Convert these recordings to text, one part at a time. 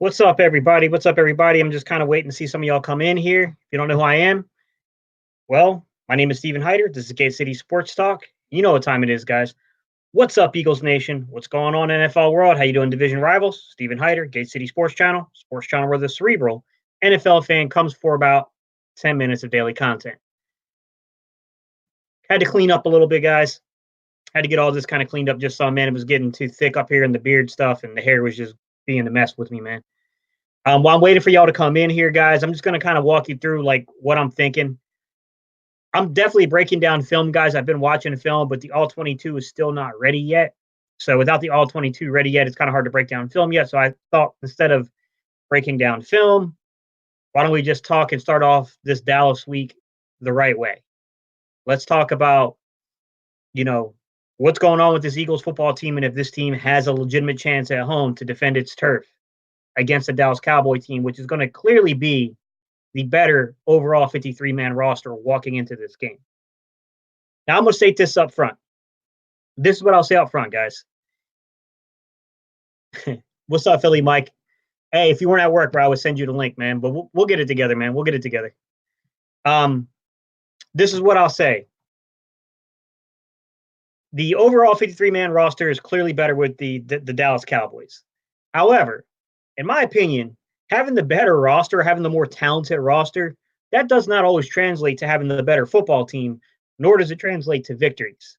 What's up, everybody? What's up, everybody? I'm just kind of waiting to see some of y'all come in here. If you don't know who I am, well, my name is Stephen Hyder. This is Gate City Sports Talk. You know what time it is, guys. What's up, Eagles Nation? What's going on, NFL world? How you doing, division rivals? Stephen Hyder, Gate City Sports Channel where the cerebral NFL fan comes for about 10 minutes of daily content. Had to clean up a little bit, guys. Had to get all this kind of cleaned up just so, man, it was getting too thick up here in the beard stuff, and the hair was just being a mess with me, man. While I'm waiting for y'all to come in here, guys, I'm just going to kind of walk you through like what I'm thinking. I'm definitely breaking down film, guys. I've been watching the film, but the all 22 is still not ready yet. So without the all 22 ready yet, it's kind of hard to break down film yet. So I thought instead of breaking down film, why don't we just talk and start off this Dallas week the right way? Let's talk about, you know, what's going on with this Eagles football team and if this team has a legitimate chance at home to defend its turf against the Dallas Cowboy team, which is going to clearly be the better overall 53-man roster walking into this game. Now, I'm going to state this up front. This is what I'll say up front, guys. What's up, Philly Mike? Hey, if you weren't at work, bro, I would send you the link, man. But we'll get it together, man. We'll get it together. This is what I'll say. The overall 53-man roster is clearly better with the Dallas Cowboys. However, in my opinion, having the better roster, having the more talented roster, that does not always translate to having the better football team, nor does it translate to victories.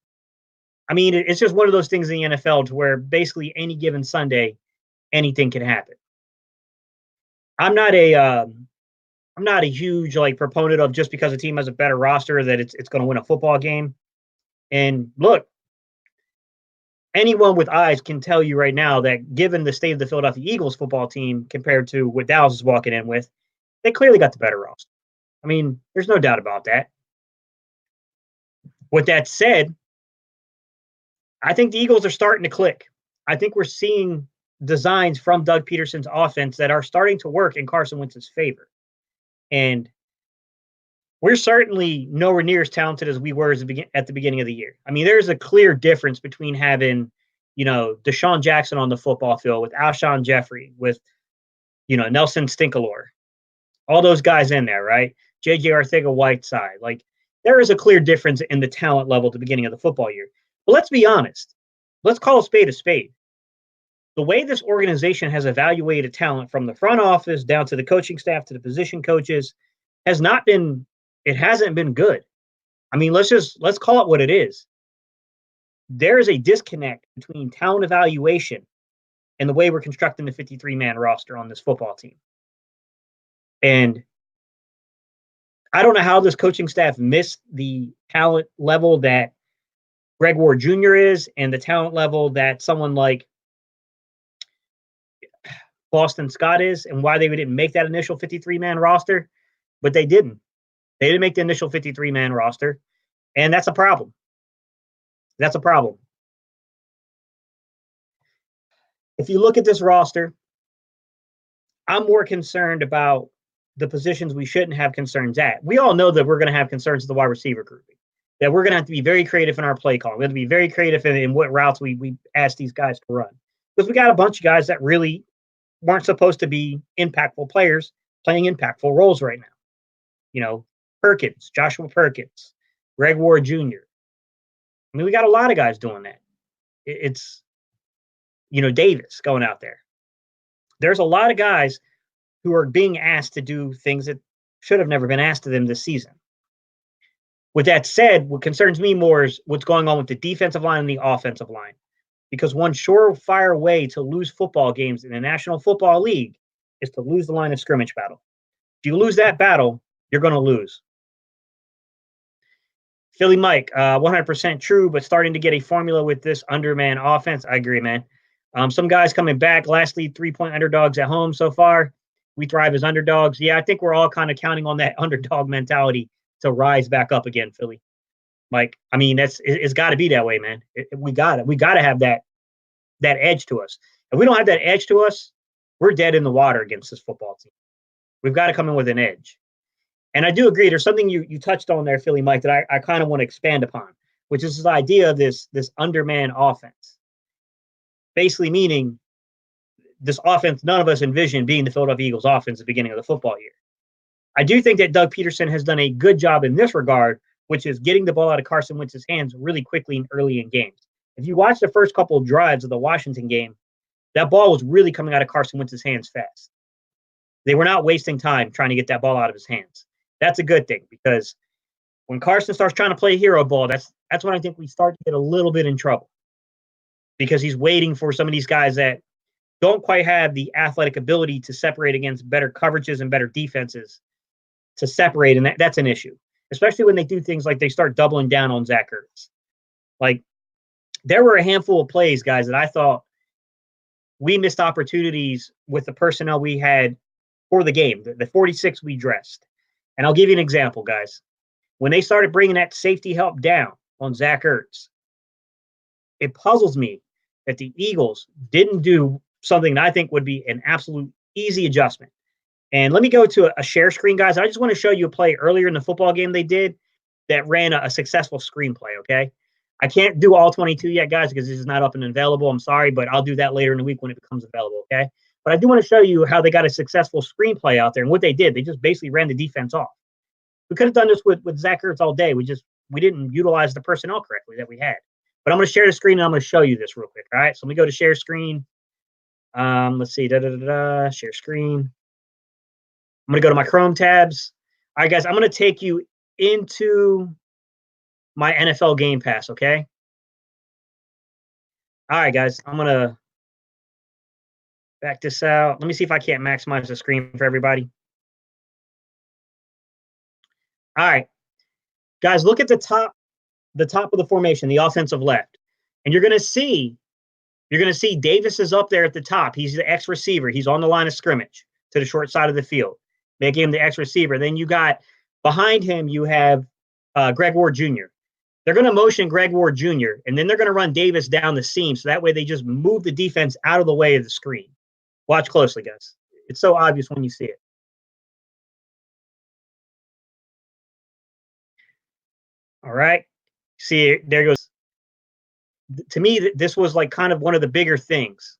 I mean, it's just one of those things in the NFL to where basically any given Sunday, anything can happen. I'm not a huge like proponent of just because a team has a better roster that it's going to win a football game. And look, anyone with eyes can tell you right now that given the state of the Philadelphia Eagles football team compared to what Dallas is walking in with, they clearly got the better roster. I mean, there's no doubt about that. With that said, I think the Eagles are starting to click. I think we're seeing designs from Doug Peterson's offense that are starting to work in Carson Wentz's favor. And we're certainly nowhere near as talented as we were at the beginning of the year. I mean, there's a clear difference between having, Deshaun Jackson on the football field with Alshon Jeffrey, with, Nelson Stinkalore, all those guys in there, right? J.J. Arcega-Whiteside. Like, there is a clear difference in the talent level at the beginning of the football year. But let's be honest. Let's call a spade a spade. The way this organization has evaluated talent from the front office down to the coaching staff to the position coaches hasn't been good. I mean, let's call it what it is. There is a disconnect between talent evaluation and the way we're constructing the 53-man roster on this football team. And I don't know how this coaching staff missed the talent level that Greg Ward Jr. is and the talent level that someone like Boston Scott is, and why they didn't make that initial 53-man roster, but they didn't. They didn't make the initial 53-man roster, and that's a problem. That's a problem. If you look at this roster, I'm more concerned about the positions we shouldn't have concerns at. We all know that we're going to have concerns at the wide receiver grouping, that we're going to have to be very creative in our play call. We have to be very creative in what routes we ask these guys to run. Because we got a bunch of guys that really weren't supposed to be impactful players playing impactful roles right now. Perkins, Joshua Perkins, Greg Ward Jr. I mean, we got a lot of guys doing that. It's, Davis going out there. There's a lot of guys who are being asked to do things that should have never been asked of them this season. With that said, what concerns me more is what's going on with the defensive line and the offensive line. Because one surefire way to lose football games in the National Football League is to lose the line of scrimmage battle. If you lose that battle, you're going to lose. Philly Mike, 100% true, but starting to get a formula with this underman offense. I agree, man. Some guys coming back. Lastly, 3-point underdogs at home so far. We thrive as underdogs. Yeah, I think we're all kind of counting on that underdog mentality to rise back up again, Philly. Mike, I mean, it's got to be that way, man. We got it. We got to have that edge to us. If we don't have that edge to us, we're dead in the water against this football team. We've got to come in with an edge. And I do agree. There's something you touched on there, Philly Mike, that I kind of want to expand upon, which is this idea of this underman offense. Basically meaning this offense none of us envisioned being the Philadelphia Eagles offense at the beginning of the football year. I do think that Doug Peterson has done a good job in this regard, which is getting the ball out of Carson Wentz's hands really quickly and early in games. If you watch the first couple of drives of the Washington game, that ball was really coming out of Carson Wentz's hands fast. They were not wasting time trying to get that ball out of his hands. That's a good thing, because when Carson starts trying to play hero ball, that's when I think we start to get a little bit in trouble, because he's waiting for some of these guys that don't quite have the athletic ability to separate against better coverages and better defenses to separate, and that's an issue, especially when they do things like they start doubling down on Zach Ertz. Like, there were a handful of plays, guys, that I thought we missed opportunities with the personnel we had for the game, the 46 we dressed. And I'll give you an example, guys. When they started bringing that safety help down on Zach Ertz, it puzzles me that the Eagles didn't do something that I think would be an absolute easy adjustment. And let me go to a share screen, guys. I just want to show you a play earlier in the football game they did that ran a successful screenplay, okay? I can't do all 22 yet, guys, because this is not up and available. I'm sorry, but I'll do that later in the week when it becomes available, okay? But I do want to show you how they got a successful screenplay out there and what they did. They just basically ran the defense off. We could have done this with Zach Ertz all day. We didn't utilize the personnel correctly that we had. But I'm going to share the screen and I'm going to show you this real quick, all right? So let me go to share screen. Let's see, share screen. I'm going to go to my Chrome tabs. All right, guys, I'm going to take you into my NFL Game Pass, okay? All right, guys, I'm going to back this out. Let me see if I can't maximize the screen for everybody. All right, guys, look at the top of the formation, the offensive left. And you're going to see Davis is up there at the top. He's the X receiver. He's on the line of scrimmage to the short side of the field, making him the X receiver. Then you got behind him, you have Greg Ward Jr. They're going to motion Greg Ward Jr., and then they're going to run Davis down the seam. So that way they just move the defense out of the way of the screen. Watch closely, guys. It's so obvious when you see it. All right. See, there goes. To me, this was like kind of one of the bigger things.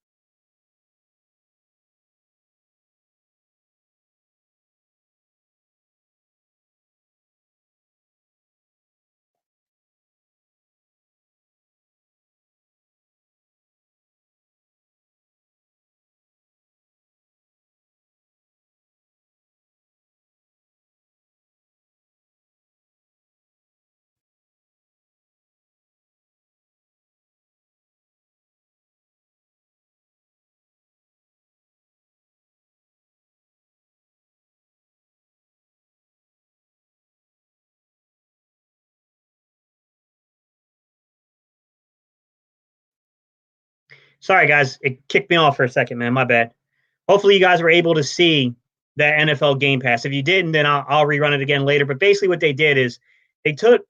Sorry, guys. It kicked me off for a second, man. My bad. Hopefully, you guys were able to see that NFL Game Pass. If you didn't, then I'll rerun it again later. But basically, what they did is they took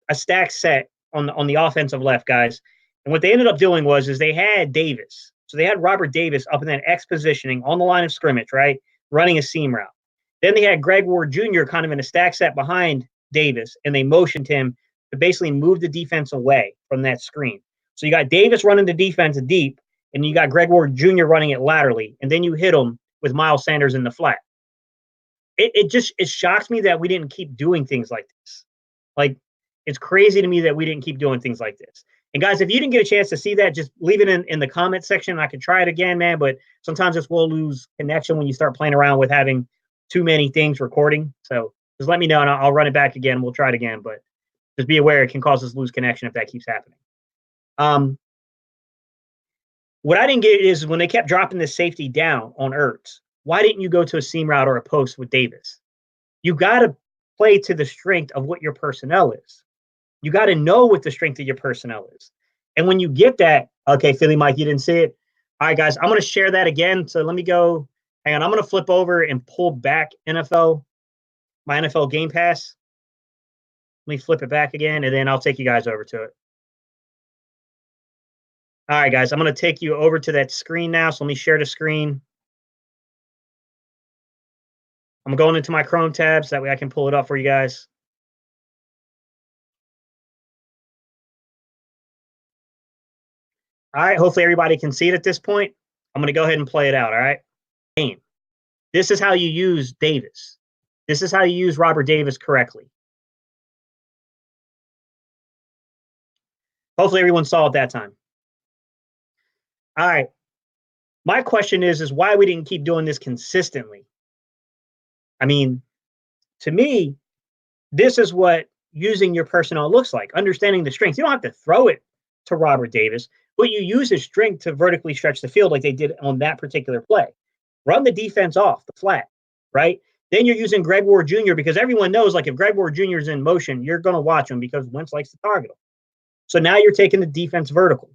a stack set on the offensive left, guys, and what they ended up doing is they had Davis. So they had Robert Davis up in that X positioning on the line of scrimmage, right, running a seam route. Then they had Greg Ward Jr. kind of in a stack set behind Davis, and they motioned him to basically move the defense away from that screen. So you got Davis running the defense deep, and you got Greg Ward Jr. running it laterally, and then you hit him with Miles Sanders in the flat. It shocks me that we didn't keep doing things like this. Like, it's crazy to me that we didn't keep doing things like this. And guys, if you didn't get a chance to see that, just leave it in the comment section. I could try it again, man, but sometimes this will lose connection when you start playing around with having too many things recording. So just let me know and I'll run it back again. We'll try it again, but just be aware it can cause us to lose connection if that keeps happening. What I didn't get is when they kept dropping the safety down on Ertz, why didn't you go to a seam route or a post with Davis? You got to play to the strength of what your personnel is. You got to know what the strength of your personnel is. And when you get that, okay, Philly Mike, you didn't see it. All right, guys, I'm going to share that again. So let me go. Hang on. I'm going to flip over and pull back my NFL Game Pass. Let me flip it back again, and then I'll take you guys over to it. All right, guys, I'm going to take you over to that screen now. So let me share the screen. I'm going into my Chrome tabs. That way I can pull it up for you guys. All right, hopefully everybody can see it at this point. I'm going to go ahead and play it out. All right. Game. This is how you use Davis. This is how you use Robert Davis correctly. Hopefully everyone saw it that time. All right. My question is why we didn't keep doing this consistently. I mean, to me, this is what using your personnel looks like. Understanding the strengths. You don't have to throw it to Robert Davis, but you use his strength to vertically stretch the field like they did on that particular play. Run the defense off the flat, right? Then you're using Greg Ward Jr. because everyone knows, like, if Greg Ward Jr. is in motion, you're going to watch him because Wentz likes to target him. So now you're taking the defense vertical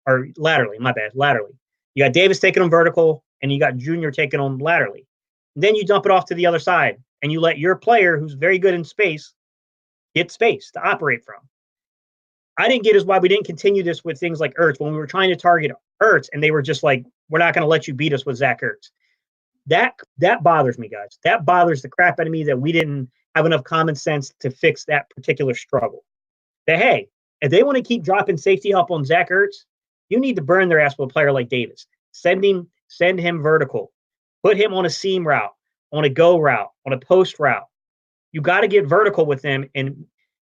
or laterally. My bad, laterally. You got Davis taking them vertical, and you got Jr. taking them laterally. And then you dump it off to the other side, and you let your player, who's very good in space, get space to operate from. I didn't get is why we didn't continue this with things like Ertz when we were trying to target Ertz, and they were just like, "We're not going to let you beat us with Zach Ertz." That bothers me, guys. That bothers the crap out of me that we didn't have enough common sense to fix that particular struggle. That, hey, if they want to keep dropping safety help on Zach Ertz, you need to burn their ass with a player like Davis. Send him vertical. Put him on a seam route, on a go route, on a post route. You got to get vertical with them and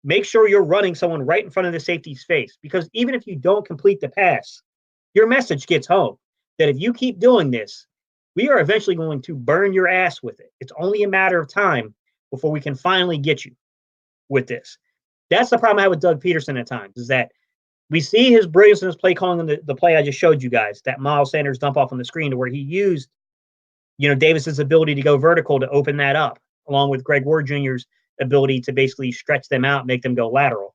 make sure you're running someone right in front of the safety's face. Because even if you don't complete the pass, your message gets home that if you keep doing this, we are eventually going to burn your ass with it. It's only a matter of time before we can finally get you with this. That's the problem I have with Doug Peterson at times, is that we see his brilliance in his play calling in the play I just showed you guys, that Miles Sanders dump off on the screen, to where he used, Davis's ability to go vertical to open that up, along with Greg Ward Jr.'s ability to basically stretch them out, make them go lateral.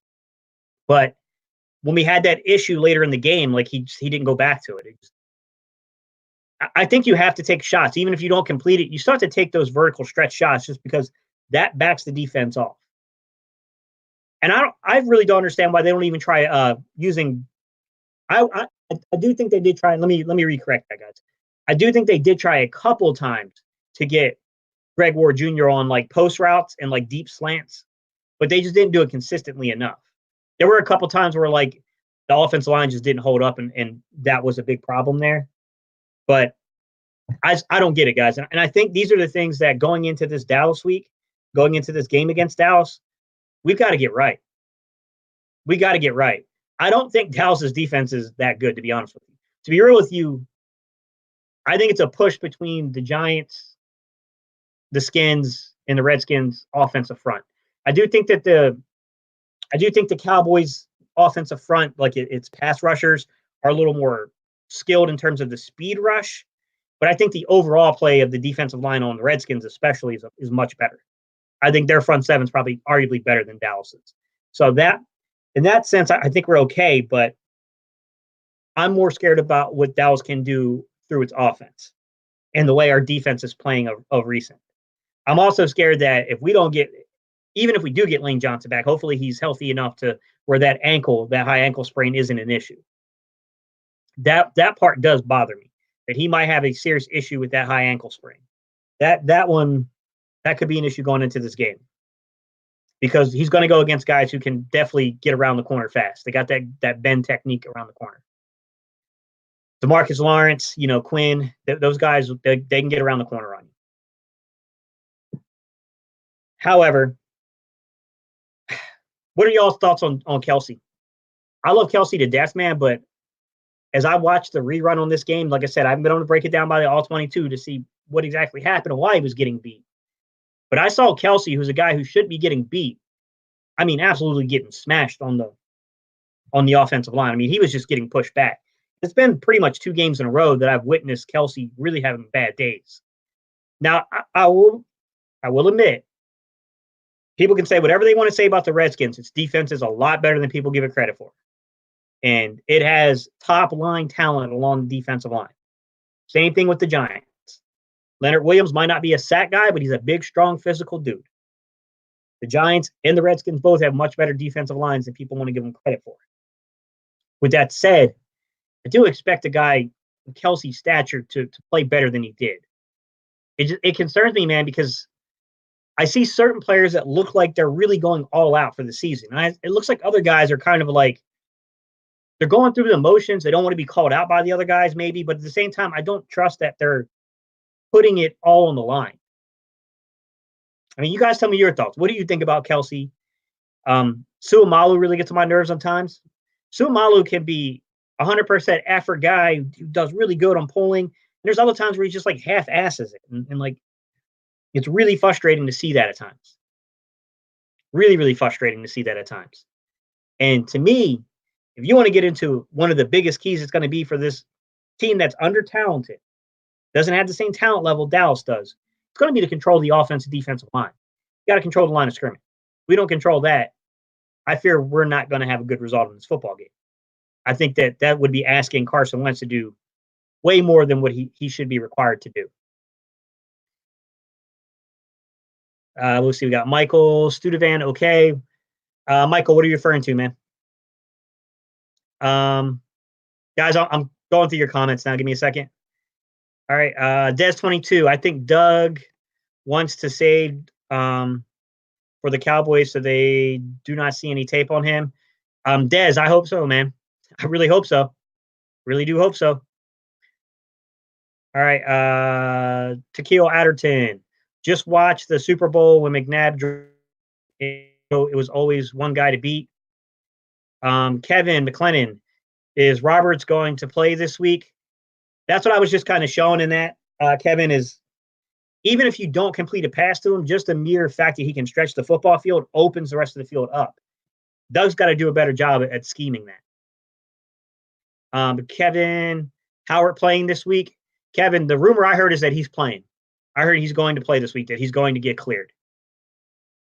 But when we had that issue later in the game, like he didn't go back to it. I think you have to take shots. Even if you don't complete it, you start to take those vertical stretch shots just because that backs the defense off. And I really don't understand why they don't even try using. I do think they did try. Let me recorrect that, guys. I do think they did try a couple times to get Greg Ward Jr. on like post routes and like deep slants, but they just didn't do it consistently enough. There were a couple times where like the offensive line just didn't hold up, and that was a big problem there. But I don't get it, guys. And I think these are the things that going into this Dallas week, going into this game against Dallas, we've got to get right. We got to get right. I don't think Dallas's defense is that good, to be honest with you. To be real with you, I think it's a push between the Giants, the Skins, and the Redskins offensive front. I do think the Cowboys offensive front, like its pass rushers, are a little more skilled in terms of the speed rush. But I think the overall play of the defensive line on the Redskins especially is much better. I think their front seven is probably arguably better than Dallas's. So that, in that sense, I think we're okay, but I'm more scared about what Dallas can do through its offense and the way our defense is playing of recent. I'm also scared that even if we do get Lane Johnson back, hopefully he's healthy enough to where that high ankle sprain isn't an issue. That part does bother me, that he might have a serious issue with that high ankle sprain. That could be an issue going into this game, because he's going to go against guys who can definitely get around the corner fast. They got that bend technique around the corner. DeMarcus Lawrence, Quinn, those guys, they can get around the corner on you. However, what are y'all's thoughts on Kelce? I love Kelce to death, man, but as I watched the rerun on this game, like I said, I haven't been able to break it down by the all 22 to see what exactly happened and why he was getting beat. But I saw Kelce, who's a guy who should be getting beat. I mean, absolutely getting smashed on the offensive line. I mean, he was just getting pushed back. It's been pretty much 2 games in a row that I've witnessed Kelce really having bad days. Now, I will admit, people can say whatever they want to say about the Redskins. Its defense is a lot better than people give it credit for. And it has top-line talent along the defensive line. Same thing with the Giants. Leonard Williams might not be a sack guy, but he's a big, strong, physical dude. The Giants and the Redskins both have much better defensive lines than people want to give them credit for. With that said, I do expect a guy of Kelce's stature to play better than he did. It concerns me, man, because I see certain players that look like they're really going all out for the season. And it looks like other guys are kind of like they're going through the motions. They don't want to be called out by the other guys, maybe, but at the same time, I don't trust that they're putting it all on the line. I mean, you guys tell me your thoughts. What do you think about Kelsey? Suamalu really gets on my nerves sometimes. Suamalu can be 100% effort guy who does really good on pulling. And there's other times where he just like half asses it. And like, it's really frustrating to see that at times. Really, really frustrating to see that at times. And to me, if you want to get into one of the biggest keys it's going to be for this team that's under talented, doesn't have the same talent level Dallas does, it's going to be to control the offensive defensive line. You got to control the line of scrimmage. If we don't control that, I fear we're not going to have a good result in this football game. I think that would be asking Carson Wentz to do way more than what he should be required to do. Let's see. We got Michael Studevan. Okay. Michael, what are you referring to, man? Guys, I'm going through your comments now. Give me a second. All right. Des22. I think Doug wants to save for the Cowboys so they do not see any tape on him. Des, I hope so, man. I really hope so. Really do hope so. All right. Tequila Adderton. Just watch the Super Bowl when McNabb. It was always one guy to beat. Kevin McLennan. Is Roberts going to play this week? That's what I was just kind of showing in that. Kevin is, even if you don't complete a pass to him, just a mere fact that he can stretch the football field opens the rest of the field up. Doug's got to do a better job at scheming that. Kevin Howard playing this week. Kevin, the rumor I heard is that he's playing. I heard he's going to play this week, that he's going to get cleared.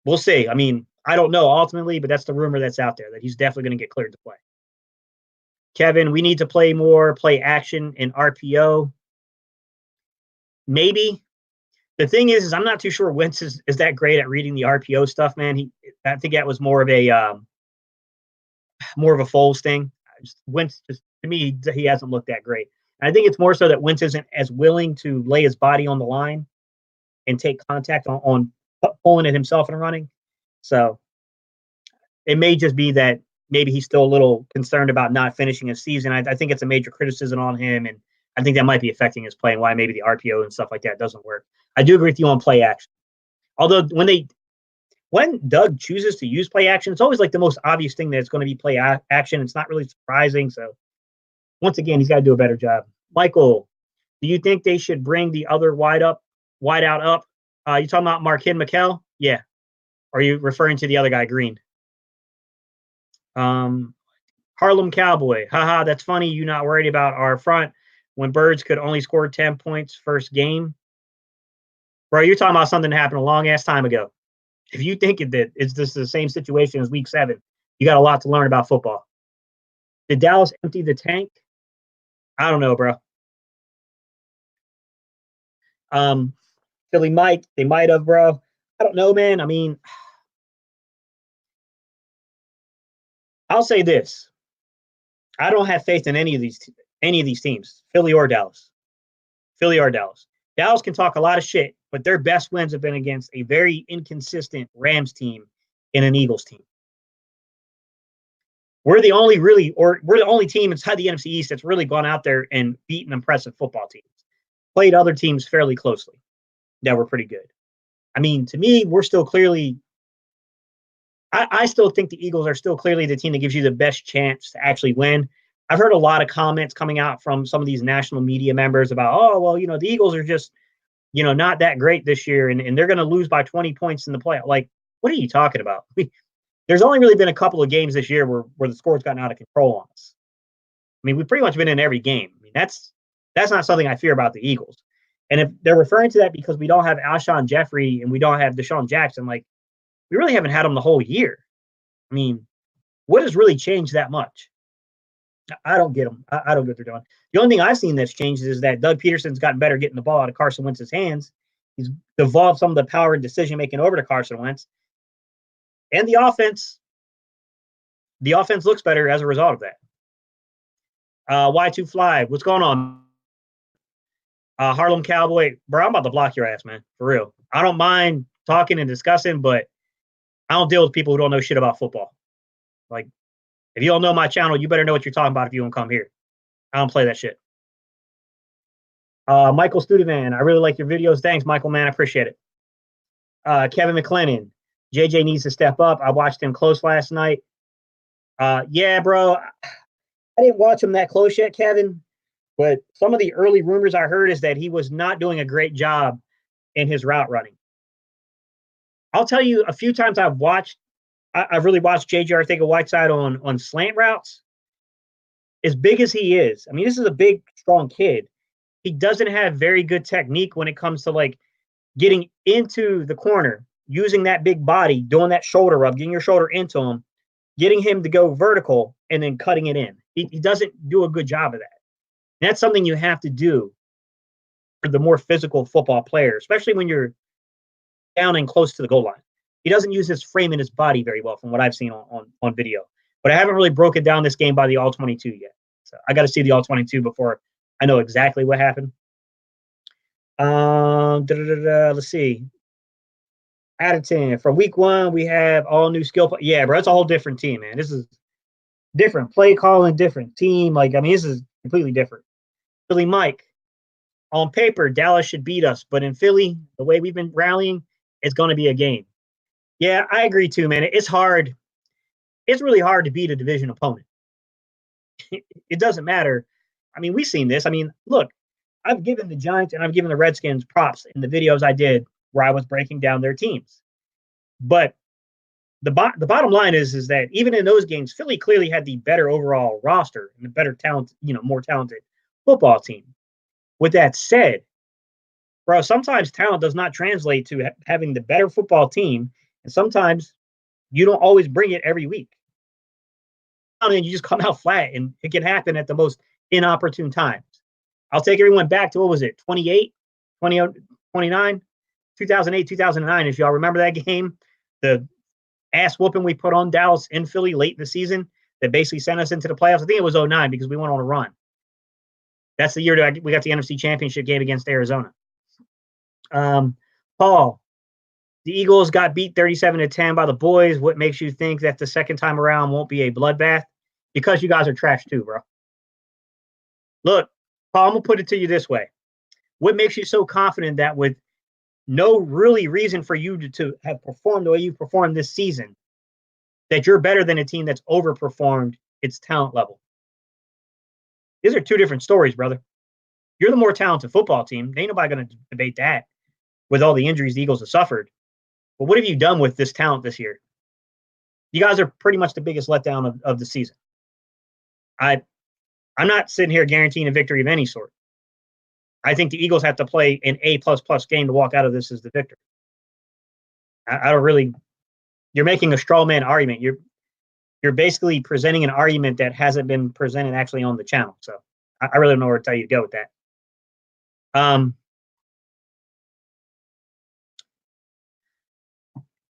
We'll see. I mean, I don't know ultimately, but that's the rumor that's out there, that he's definitely going to get cleared to play. Kevin, we need to play more play action in RPO. Maybe. The thing is I'm not too sure Wentz is that great at reading the RPO stuff, man. I think that was more of a Foles thing. Wentz, just to me, he hasn't looked that great. And I think it's more so that Wentz isn't as willing to lay his body on the line and take contact on pulling it himself and running. So it may just be that maybe he's still a little concerned about not finishing his season. I think it's a major criticism on him, and I think that might be affecting his play and why maybe the RPO and stuff like that doesn't work. I do agree with you on play action. Although when Doug chooses to use play action, it's always like the most obvious thing that it's going to be play action. It's not really surprising. So once again, he's got to do a better job. Michael, do you think they should bring the other wideout up? You talking about Marquin McKell? Yeah. Or are you referring to the other guy, Green? Harlem Cowboy. Haha, that's funny. You not worried about our front when Birds could only score 10 points first game? Bro, you're talking about something that happened a long ass time ago. If you think it's just the same situation as week 7, you got a lot to learn about football. Did Dallas empty the tank? I don't know, bro. Philly might. They might have, bro. I don't know, man. I mean, I'll say this. I don't have faith in any of these teams, Philly or Dallas. Philly or Dallas. Dallas can talk a lot of shit, but their best wins have been against a very inconsistent Rams team and an Eagles team. We're the only team inside the NFC East that's really gone out there and beaten impressive football teams. Played other teams fairly closely that were pretty good. I mean, to me, we're still clearly I still think the Eagles are still clearly the team that gives you the best chance to actually win. I've heard a lot of comments coming out from some of these national media members about, oh, well, the Eagles are just, not that great this year, and they're going to lose by 20 points in the playoff. Like, what are you talking about? There's only really been a couple of games this year where the score's gotten out of control on us. I mean, we've pretty much been in every game. I mean, that's not something I fear about the Eagles. And if they're referring to that because we don't have Alshon Jeffrey and we don't have Deshaun Jackson, like, we really haven't had them the whole year. I mean, what has really changed that much? I don't get them. I don't get what they're doing. The only thing I've seen that's changed is that Doug Peterson's gotten better getting the ball out of Carson Wentz's hands. He's devolved some of the power and decision-making over to Carson Wentz. And the offense looks better as a result of that. Y2 Fly, what's going on? Harlem Cowboy, bro, I'm about to block your ass, man, for real. I don't mind talking and discussing, but I don't deal with people who don't know shit about football. Like, If you don't know my channel, you better know what you're talking about if you don't come here. I don't play that shit. Michael Studevan, I really like your videos. Thanks, Michael, man. I appreciate it. Kevin McLennan, JJ needs to step up. I watched him close last night. Yeah, bro. I didn't watch him that close yet, Kevin. But some of the early rumors I heard is that he was not doing a great job in his route running. I'll tell you, a few times I've really watched JJ Arcega-Whiteside on slant routes. As big as he is, I mean, this is a big, strong kid. He doesn't have very good technique when it comes to like getting into the corner, using that big body, doing that shoulder rub, getting your shoulder into him, getting him to go vertical, and then cutting it in. He doesn't do a good job of that. And that's something you have to do for the more physical football player, especially when you're down and close to the goal line. He doesn't use his frame and his body very well from what I've seen on video. But I haven't really broken down this game by the all-22 yet. So I got to see the all-22 before I know exactly what happened. Let's see. Out of 10. From week 1, we have all new skill. Yeah, bro, it's a whole different team, man. This is different play calling, different team. Like, I mean, this is completely different. Philly Mike, on paper, Dallas should beat us. But in Philly, the way we've been rallying, it's going to be a game. Yeah, I agree too, man. It's hard. It's really hard to beat a division opponent. It doesn't matter. I mean, we've seen this. I mean, look, I've given the Giants and I've given the Redskins props in the videos I did where I was breaking down their teams. But the bottom line is that even in those games, Philly clearly had the better overall roster and the better talent, more talented football team. With that said, bro, sometimes talent does not translate to having the better football team, and sometimes you don't always bring it every week. And you just come out flat, and it can happen at the most inopportune times. I'll take everyone back to, what was it, 28, 20, 29, 2008, 2009. If y'all remember that game, the ass whooping we put on Dallas in Philly late in the season that basically sent us into the playoffs. I think it was 09 because we went on a run. That's the year that we got the NFC Championship game against Arizona. Paul, the Eagles got beat 37-10 by the boys. What makes you think that the second time around won't be a bloodbath? Because you guys are trash too, bro. Look, Paul, I'm going to put it to you this way. What makes you so confident that with no really reason for you to have performed the way you've performed this season, that you're better than a team that's overperformed its talent level? These are two different stories, brother. You're the more talented football team. Ain't nobody going to debate that with all the injuries the Eagles have suffered. But what have you done with this talent this year? You guys are pretty much the biggest letdown of the season. I'm not sitting here guaranteeing a victory of any sort. I think the Eagles have to play an A++ game to walk out of this as the victor. I don't really. You're making a straw man argument. You're basically presenting an argument that hasn't been presented actually on the channel. So I really don't know where to tell you to go with that.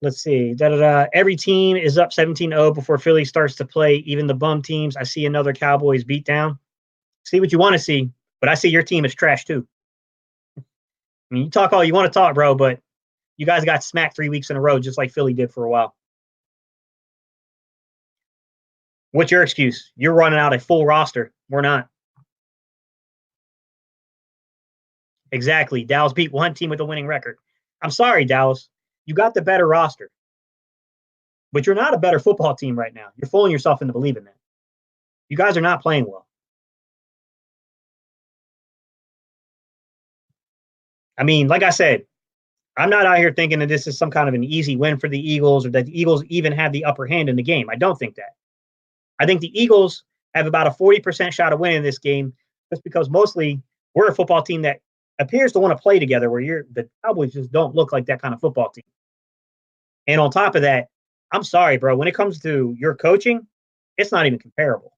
Let's see. Every team is up 17-0 before Philly starts to play, even the bum teams. I see another Cowboys beatdown. See what you want to see, but I see your team is trash too. I mean, you talk all you want to talk, bro, but you guys got smacked 3 weeks in a row, just like Philly did for a while. What's your excuse? You're running out a full roster. We're not. Exactly. Dallas beat one team with a winning record. I'm sorry, Dallas. You got the better roster. But you're not a better football team right now. You're fooling yourself into believing that. You guys are not playing well. I mean, like I said, I'm not out here thinking that this is some kind of an easy win for the Eagles or that the Eagles even have the upper hand in the game. I don't think that. I think the Eagles have about a 40% shot of winning this game just because mostly we're a football team that appears to want to play together where the Cowboys just don't look like that kind of football team. And on top of that, I'm sorry, bro, when it comes to your coaching, it's not even comparable.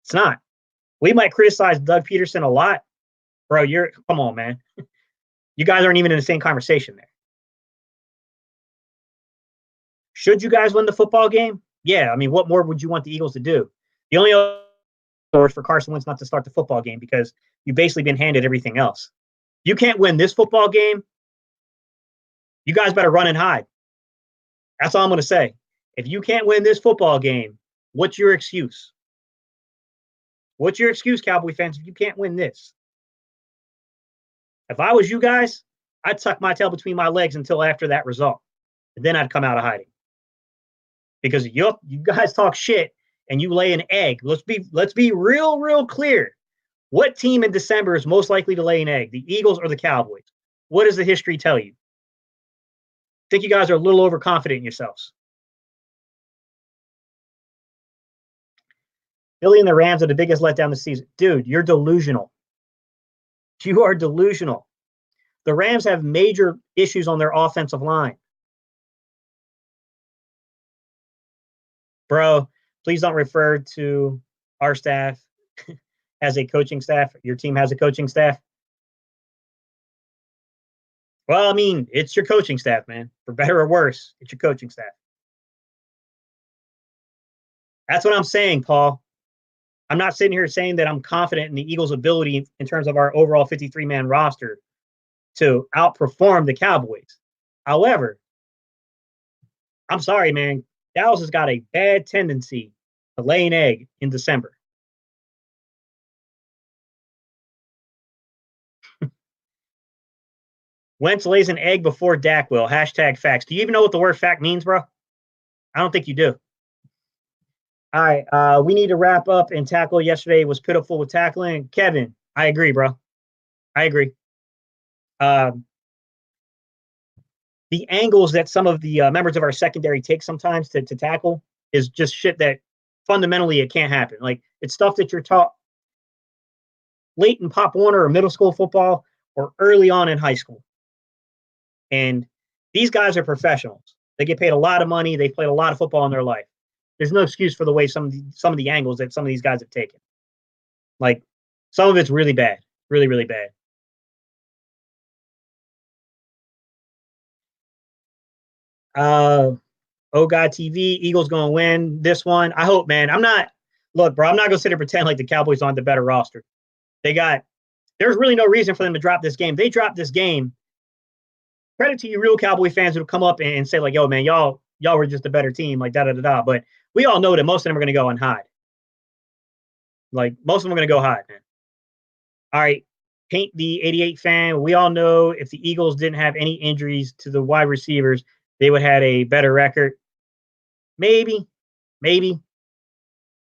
It's not. We might criticize Doug Peterson a lot. Bro, come on, man. You guys aren't even in the same conversation there. Should you guys win the football game? Yeah, I mean, what more would you want the Eagles to do? The only source for Carson Wentz not to start the football game because you've basically been handed everything else. You can't win this football game. You guys better run and hide. That's all I'm going to say. If you can't win this football game, What's your excuse? What's your excuse, Cowboy fans, if you can't win this? If I was you guys, I'd tuck my tail between my legs until after that result. And then I'd come out of hiding. Because you guys talk shit and you lay an egg. Let's be real clear. What team in December is most likely to lay an egg? The Eagles or the Cowboys? What does the history tell you? I think you guys are a little overconfident in yourselves. Philly and the Rams are the biggest letdown this season. Dude, you're delusional. You are delusional. The Rams have major issues on their offensive line. Bro, please don't refer to our staff as a coaching staff. Your team has a coaching staff. Well, I mean, it's your coaching staff, man. For better or worse, it's your coaching staff. That's what I'm saying, Paul. I'm not sitting here saying that I'm confident in the Eagles' ability in terms of our overall 53-man roster to outperform the Cowboys. However, I'm sorry, man. Dallas has got a bad tendency to lay an egg in December. Wentz lays an egg before Dak will. Hashtag facts. Do you even know what the word fact means, bro? I don't think you do. All right. We need to wrap up and tackle. Yesterday was pitiful with tackling. Kevin, I agree, bro. I agree. The angles that some of the members of our secondary take sometimes to tackle is just shit that fundamentally it can't happen. Like, it's stuff that you're taught late in Pop Warner or middle school football or early on in high school. And these guys are professionals. They get paid a lot of money. They've played a lot of football in their life. There's no excuse for the way some of the angles that some of these guys have taken. Like, some of it's really bad, really bad. Oh God TV, Eagles gonna win this one. I hope, man. Look, bro, I'm not gonna sit and pretend like the Cowboys aren't the better roster. There's really no reason for them to drop this game. They dropped this game. Credit to you real Cowboy fans who'll come up and say, like, yo, man, y'all were just a better team, like da. But we all know that most of them are gonna go and hide. Like, most of them are gonna go hide, man. All right. Paint the 88 fan. We all know if the Eagles didn't have any injuries to the wide receivers, they would have had a better record. Maybe.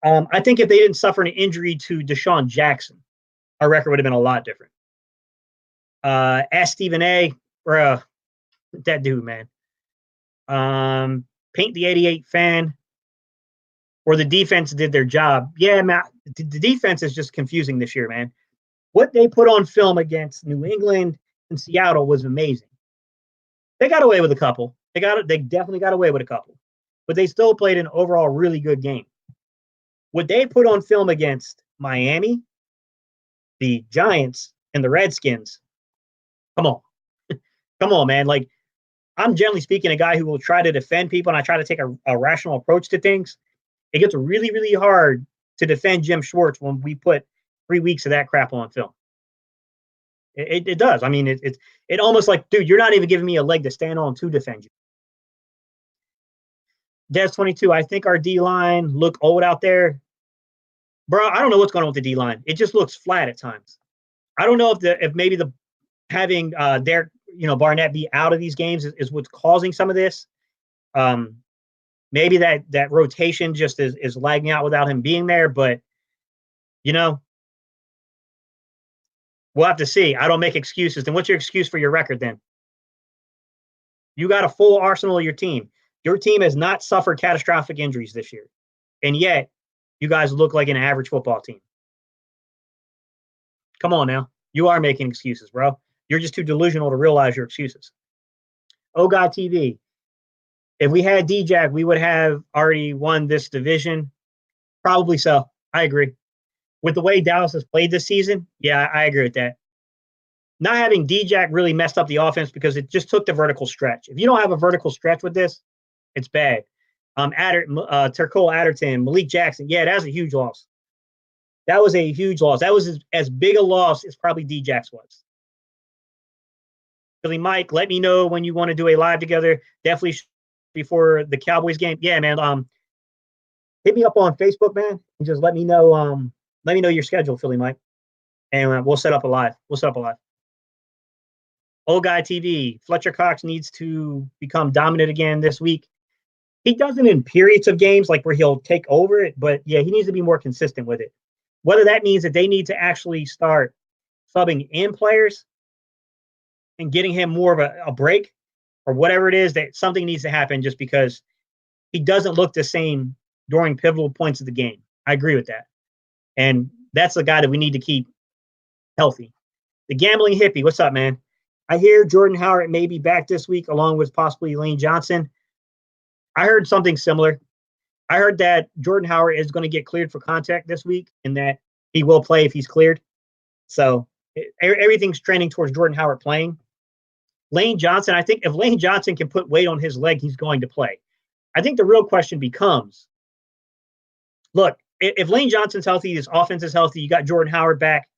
I think if they didn't suffer an injury to Deshaun Jackson, our record would have been a lot different. Ask Stephen A, bruh, that dude, man. Paint the 88 fan, or the defense did their job. Yeah, man, the defense is just confusing this year, man. What they put on film against New England and Seattle was amazing. They got away with a couple. They definitely got away with a couple, but they still played an overall really good game. What they put on film against Miami, the Giants, and the Redskins, come on, man. Like, I'm generally speaking a guy who will try to defend people, and I try to take a rational approach to things. It gets really hard to defend Jim Schwartz when we put 3 weeks of that crap on film. It does. I mean, it almost like, dude, you're not even giving me a leg to stand on to defend you. Des 22, I think our D-line look old out there. Bro, I don't know what's going on with the D-line. It just looks flat at times. I don't know if maybe having Derek, Barnett be out of these games is what's causing some of this. Maybe that rotation just is lagging out without him being there, but we'll have to see. I don't make excuses. Then what's your excuse for your record then? You got a full arsenal of your team. Your team has not suffered catastrophic injuries this year. And yet, you guys look like an average football team. Come on now. You are making excuses, bro. You're just too delusional to realize your excuses. Oh God TV. If we had D-Jack, we would have already won this division. Probably so. I agree. With the way Dallas has played this season, yeah, I agree with that. Not having D-Jack really messed up the offense because it just took the vertical stretch. If you don't have a vertical stretch with this, it's bad. Tercole Adderton, Malik Jackson, yeah, that's a huge loss. That was a huge loss. That was as big a loss as probably D-Jack's was. Billy Mike, let me know when you want to do a live together. Definitely before the Cowboys game. Yeah, man. hit me up on Facebook, man, and just let me know your schedule, Philly Mike, and we'll set up a live. We'll set up a live. Old Guy TV. Fletcher Cox needs to become dominant again this week. He doesn't in periods of games like where he'll take over it, but yeah, he needs to be more consistent with it. Whether that means that they need to actually start subbing in players and getting him more of a break or whatever it is, that something needs to happen just because he doesn't look the same during pivotal points of the game. I agree with that. And that's the guy that we need to keep healthy. The gambling hippie, what's up, man? I hear Jordan Howard may be back this week along with possibly Lane Johnson. I heard something similar. I heard that Jordan Howard is going to get cleared for contact this week and that he will play if he's cleared. So everything's trending towards Jordan Howard playing. Lane Johnson, I think if Lane Johnson can put weight on his leg, he's going to play. I think the real question becomes, look, if Lane Johnson's healthy, his offense is healthy, you got Jordan Howard back.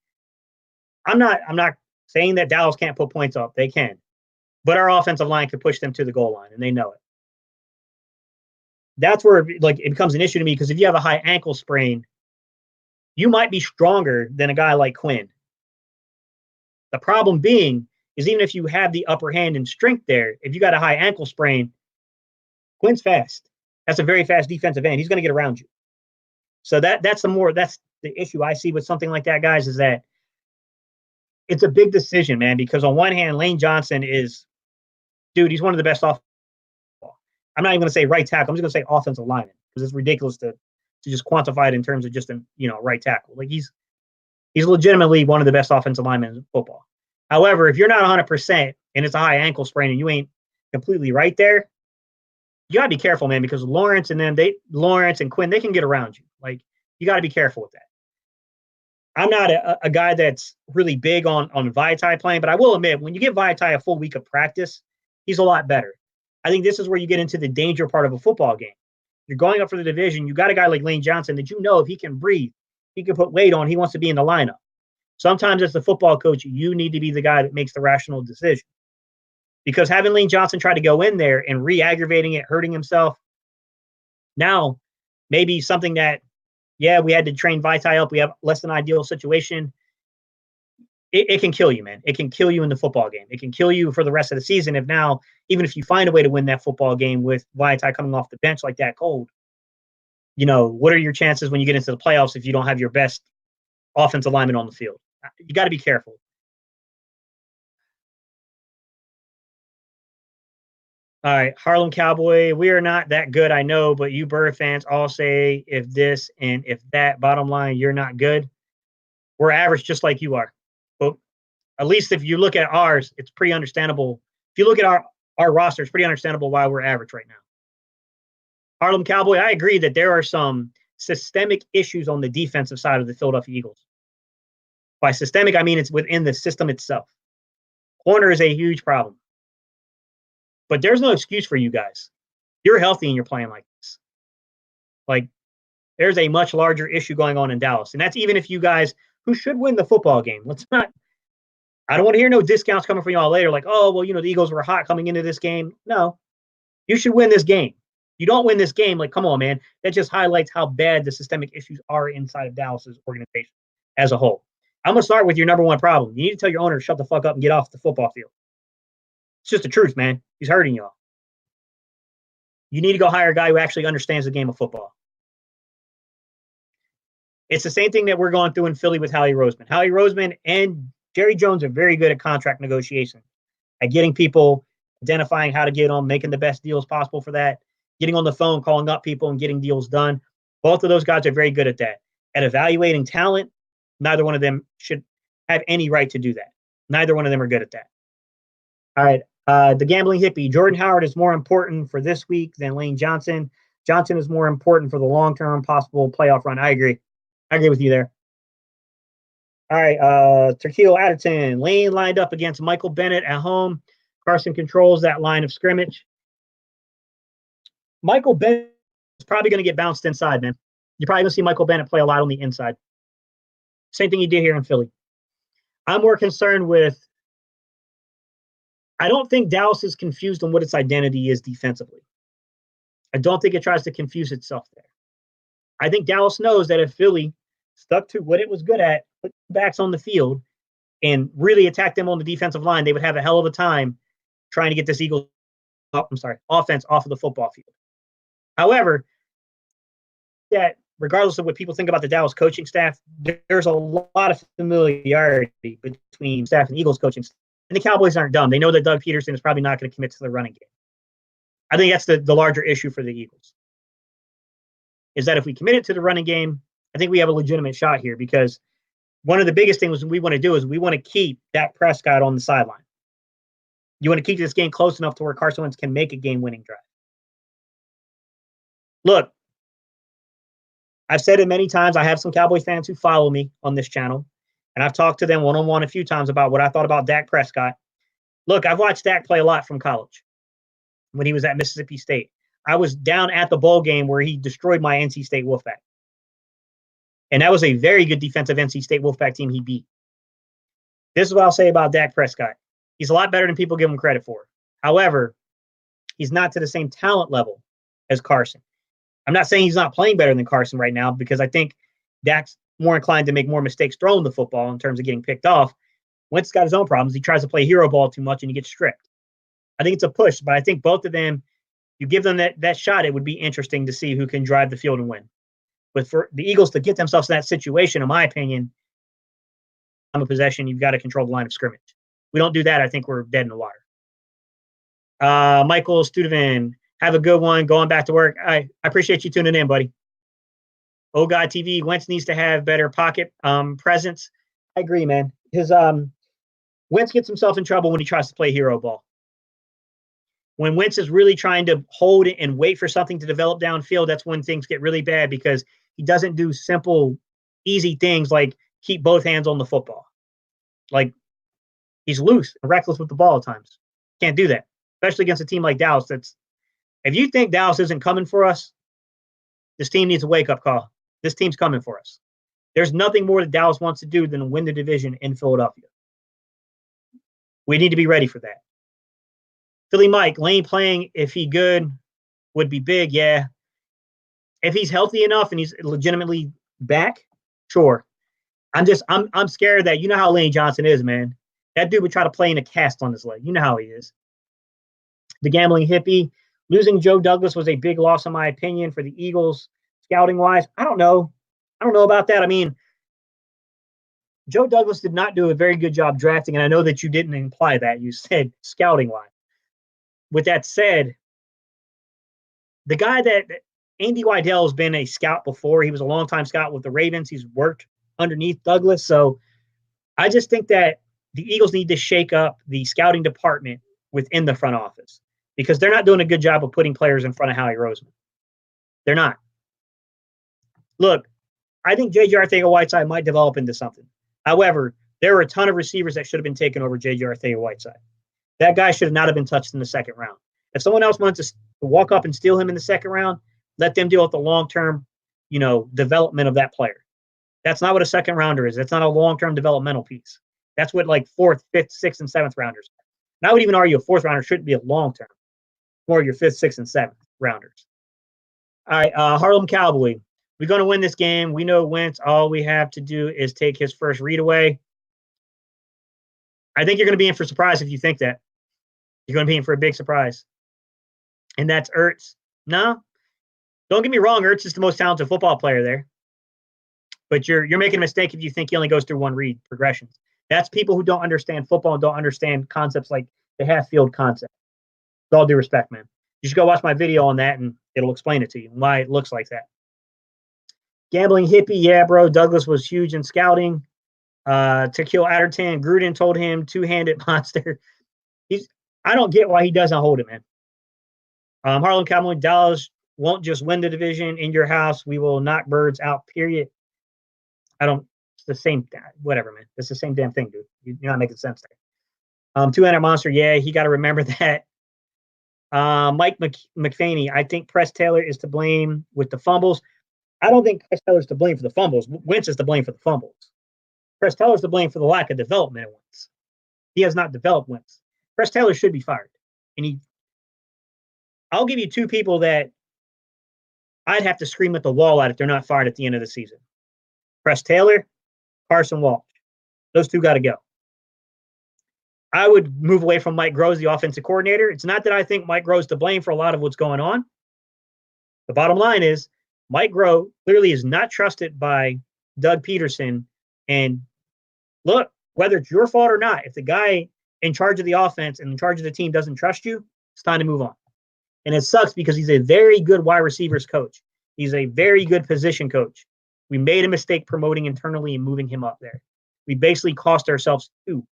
I'm not saying that Dallas can't put points up. They can. But our offensive line could push them to the goal line, and they know it. That's where it becomes an issue to me, because if you have a high ankle sprain, you might be stronger than a guy like Quinn. The problem being is even if you have the upper hand in strength there, if you got a high ankle sprain, Quinn's fast. That's a very fast defensive end. He's going to get around you. So that's the issue I see with something like that, guys, is that it's a big decision, man, because on one hand, Lane Johnson he's one of the best off. I'm not even going to say right tackle. I'm just going to say offensive lineman, because it's ridiculous to just quantify it in terms of just right tackle. Like he's legitimately one of the best offensive linemen in football. However, if you're not 100% and it's a high ankle sprain and you ain't completely right there, you got to be careful, man, because Lawrence and Quinn, they can get around you. Like, you got to be careful with that. I'm not a guy that's really big on Vaitai playing, but I will admit, when you give Vaitai a full week of practice, he's a lot better. I think this is where you get into the danger part of a football game. You're going up for the division. You got a guy like Lane Johnson that if he can breathe, he can put weight on, he wants to be in the lineup. Sometimes as the football coach, you need to be the guy that makes the rational decision. Because having Lane Johnson try to go in there and re-aggravating it, hurting himself, now maybe something that, we had to train Vaitai up. We have less than ideal situation. It can kill you, man. It can kill you in the football game. It can kill you for the rest of the season even if you find a way to win that football game with Vaitai coming off the bench like that cold. What are your chances when you get into the playoffs if you don't have your best offensive lineman on the field? You got to be careful. All right, Harlem Cowboy, we are not that good, I know, but you Bird fans all say if this and if that. Bottom line, you're not good. We're average just like you are. But at least if you look at ours, it's pretty understandable. If you look at our roster, it's pretty understandable why we're average right now. Harlem Cowboy, I agree that there are some systemic issues on the defensive side of the Philadelphia Eagles. By systemic, I mean it's within the system itself. Corner is a huge problem. But there's no excuse for you guys. You're healthy and you're playing like this. Like, there's a much larger issue going on in Dallas. And that's even if you guys who should win the football game. I don't want to hear no discounts coming from y'all later. Like, oh, well, the Eagles were hot coming into this game. No, you should win this game. You don't win this game. Like, come on, man. That just highlights how bad the systemic issues are inside of Dallas's organization as a whole. I'm going to start with your number one problem. You need to tell your owner to shut the fuck up and get off the football field. It's just the truth, man. He's hurting y'all. You need to go hire a guy who actually understands the game of football. It's the same thing that we're going through in Philly with Howie Roseman. Howie Roseman and Jerry Jones are very good at contract negotiation, at getting people, identifying how to get them, making the best deals possible for that, getting on the phone, calling up people and getting deals done. Both of those guys are very good at that. At evaluating talent, neither one of them should have any right to do that. Neither one of them are good at that. All right. The gambling hippie, Jordan Howard is more important for this week than Lane Johnson. Johnson is more important for the long-term possible playoff run. I agree. I agree with you there. All right. Turquillo Adderton, Lane lined up against Michael Bennett at home. Carson controls that line of scrimmage. Michael Bennett is probably going to get bounced inside, man. You're probably going to see Michael Bennett play a lot on the inside. Same thing he did here in Philly. I'm more concerned with, I don't think Dallas is confused on what its identity is defensively. I don't think it tries to confuse itself there. I think Dallas knows that if Philly stuck to what it was good at, put backs on the field, and really attack them on the defensive line, they would have a hell of a time trying to get this Eagles, offense off of the football field. However, that regardless of what people think about the Dallas coaching staff, there's a lot of familiarity between staff and Eagles coaching staff. And the Cowboys aren't dumb. They know that Doug Peterson is probably not going to commit to the running game. I think that's the larger issue for the Eagles. Is that if we commit it to the running game, I think we have a legitimate shot here, because one of the biggest things we want to do is we want to keep Dak Prescott on the sideline. You want to keep this game close enough to where Carson Wentz can make a game-winning drive. Look, I've said it many times. I have some Cowboys fans who follow me on this channel, and I've talked to them one-on-one a few times about what I thought about Dak Prescott. Look, I've watched Dak play a lot from college when he was at Mississippi State. I was down at the bowl game where he destroyed my NC State Wolfpack. And that was a very good defensive NC State Wolfpack team he beat. This is what I'll say about Dak Prescott. He's a lot better than people give him credit for. However, he's not to the same talent level as Carson. I'm not saying he's not playing better than Carson right now, because I think Dak's more inclined to make more mistakes throwing the football in terms of getting picked off. Wentz got his own problems. He tries to play hero ball too much and he gets stripped. I think it's a push, but I think both of them, you give them that shot, it would be interesting to see who can drive the field and win. But for the Eagles to get themselves in that situation, in my opinion, on a possession, you've got to control the line of scrimmage. We don't do that, I think we're dead in the water. Michael Studevin, have a good one. Going back to work. I appreciate you tuning in, buddy. Oh God TV, Wentz needs to have better pocket presence. I agree, man. His Wentz gets himself in trouble when he tries to play hero ball. When Wentz is really trying to hold it and wait for something to develop downfield, that's when things get really bad, because he doesn't do simple, easy things like keep both hands on the football. Like, he's loose and reckless with the ball at times. Can't do that, especially against a team like Dallas. If you think Dallas isn't coming for us, this team needs a wake-up call. This team's coming for us. There's nothing more that Dallas wants to do than win the division in Philadelphia. We need to be ready for that. Philly Mike, Lane playing, if he good, would be big, yeah. If he's healthy enough and he's legitimately back, sure. I'm scared that, you know how Lane Johnson is, man. That dude would try to play in a cast on his leg. You know how he is. The gambling hippie, losing Joe Douglas was a big loss, in my opinion, for the Eagles, scouting-wise. I don't know about that. I mean, Joe Douglas did not do a very good job drafting, and I know that you didn't imply that. You said scouting-wise. With that said, the guy that Andy Weidel has been a scout before. He was a longtime scout with the Ravens. He's worked underneath Douglas. So I just think that the Eagles need to shake up the scouting department within the front office, because they're not doing a good job of putting players in front of Howie Roseman. They're not. Look, I think J.J. Arcega-Whiteside might develop into something. However, there are a ton of receivers that should have been taken over J.J. Arcega-Whiteside. That guy should not have been touched in the second round. If someone else wants to walk up and steal him in the second round, let them deal with the long-term, development of that player. That's not what a second rounder is. That's not a long-term developmental piece. That's what like fourth, fifth, sixth, and seventh rounders. And I would even argue a fourth rounder shouldn't be a long-term. More your fifth, sixth, and seventh rounders. All right, Harlem Cowboy. We're going to win this game. We know Wentz. All we have to do is take his first read away. I think you're going to be in for a surprise if you think that. You're going to be in for a big surprise. And that's Ertz. No, don't get me wrong. Ertz is the most talented football player there. But you're making a mistake if you think he only goes through one read progressions. That's people who don't understand football and don't understand concepts like the half-field concept. With all due respect, man. You should go watch my video on that, and it'll explain it to you, why it looks like that. Gambling hippie, yeah, bro. Douglas was huge in scouting. To kill Adderton, Gruden told him two-handed monster. I don't get why he doesn't hold it, man. Harlem Cowboy, Dallas won't just win the division in your house. We will knock birds out, period. It's the same, whatever, man. It's the same damn thing, dude. You're not making sense there. Two-handed monster, yeah, he got to remember that. Mike McFaney, I think Press Taylor is to blame with the fumbles. I don't think Press Taylor is to blame for the fumbles. Wentz is to blame for the fumbles. Press Taylor is to blame for the lack of development of Wentz. He has not developed Wentz. Press Taylor should be fired. And I'll give you two people that I'd have to scream at the wall if they're not fired at the end of the season. Press Taylor, Carson Walsh. Those two got to go. I would move away from Mike Groh, the offensive coordinator. It's not that I think Mike Groh is to blame for a lot of what's going on. The bottom line is Mike Groh clearly is not trusted by Doug Peterson. And look, whether it's your fault or not, if the guy in charge of the offense and in charge of the team doesn't trust you, it's time to move on. And it sucks because he's a very good wide receivers coach. He's a very good position coach. We made a mistake promoting internally and moving him up there. We basically cost ourselves two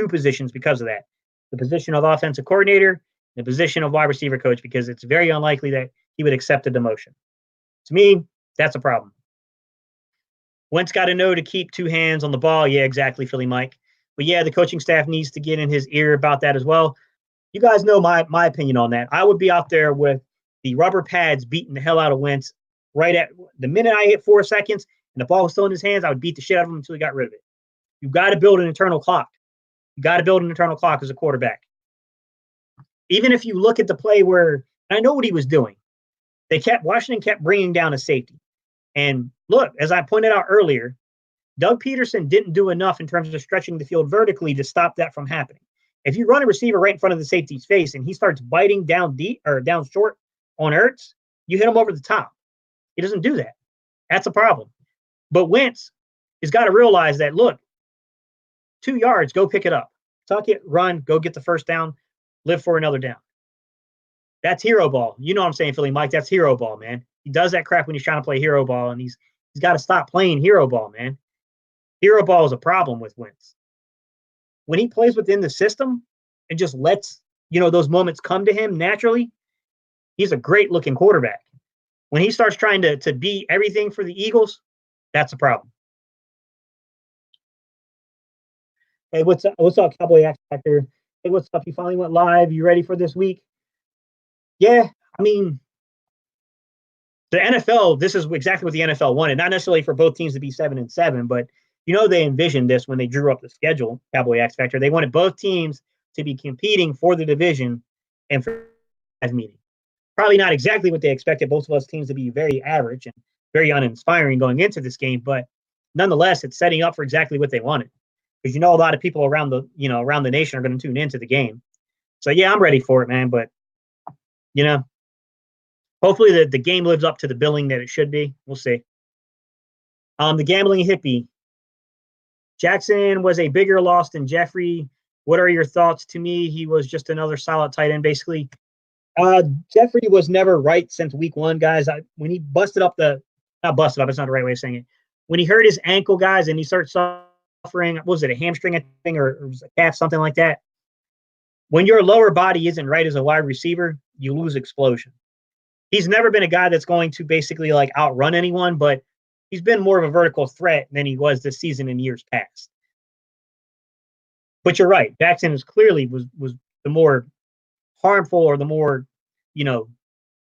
positions because of that. The position of offensive coordinator, the position of wide receiver coach, because it's very unlikely that he would accept a demotion. To me, that's a problem. Wentz got to know to keep two hands on the ball. Yeah, exactly, Philly Mike. But yeah, the coaching staff needs to get in his ear about that as well. You guys know my opinion on that. I would be out there with the rubber pads beating the hell out of Wentz right at the minute I hit 4 seconds and the ball was still in his hands. I would beat the shit out of him until he got rid of it. You got to build an internal clock. You got to build an internal clock as a quarterback. Even if you look at the play where I know what he was doing, Washington kept bringing down a safety. And look, as I pointed out earlier, Doug Peterson didn't do enough in terms of stretching the field vertically to stop that from happening. If you run a receiver right in front of the safety's face and he starts biting down deep or down short on Ertz, you hit him over the top. He doesn't do that. That's a problem. But Wentz has got to realize that, look, 2 yards, go pick it up. Tuck it, run, go get the first down, live for another down. That's hero ball. You know what I'm saying, Philly Mike? That's hero ball, man. He does that crap when he's trying to play hero ball, and he's got to stop playing hero ball, man. Hero ball is a problem with Wentz. When he plays within the system and just lets, those moments come to him naturally, he's a great-looking quarterback. When he starts trying to be everything for the Eagles, that's a problem. Hey, what's up, Cowboy X Factor? Hey, what's up? You finally went live. You ready for this week? Yeah, I mean, the NFL, this is exactly what the NFL wanted. Not necessarily for both teams to be 7-7, but they envisioned this when they drew up the schedule, Cowboy X Factor. They wanted both teams to be competing for the division and for as meeting. Probably not exactly what they expected both of us teams to be very average and very uninspiring going into this game, but nonetheless, it's setting up for exactly what they wanted. Because a lot of people around the nation are going to tune into the game. So yeah, I'm ready for it, man. But hopefully the game lives up to the billing that it should be. We'll see. The gambling hippie. Jackson was a bigger loss than Jeffrey. What are your thoughts? To me, he was just another solid tight end, basically. Jeffrey was never right since week 1, guys. When he busted up not busted up, it's not the right way of saying it. When he hurt his ankle, guys, and he started suffering, what was it, a hamstring thing or was it a calf, something like that? When your lower body isn't right as a wide receiver, you lose explosion. He's never been a guy that's going to basically outrun anyone, but he's been more of a vertical threat than he was this season in years past. But you're right. Jackson was the more harmful or the more,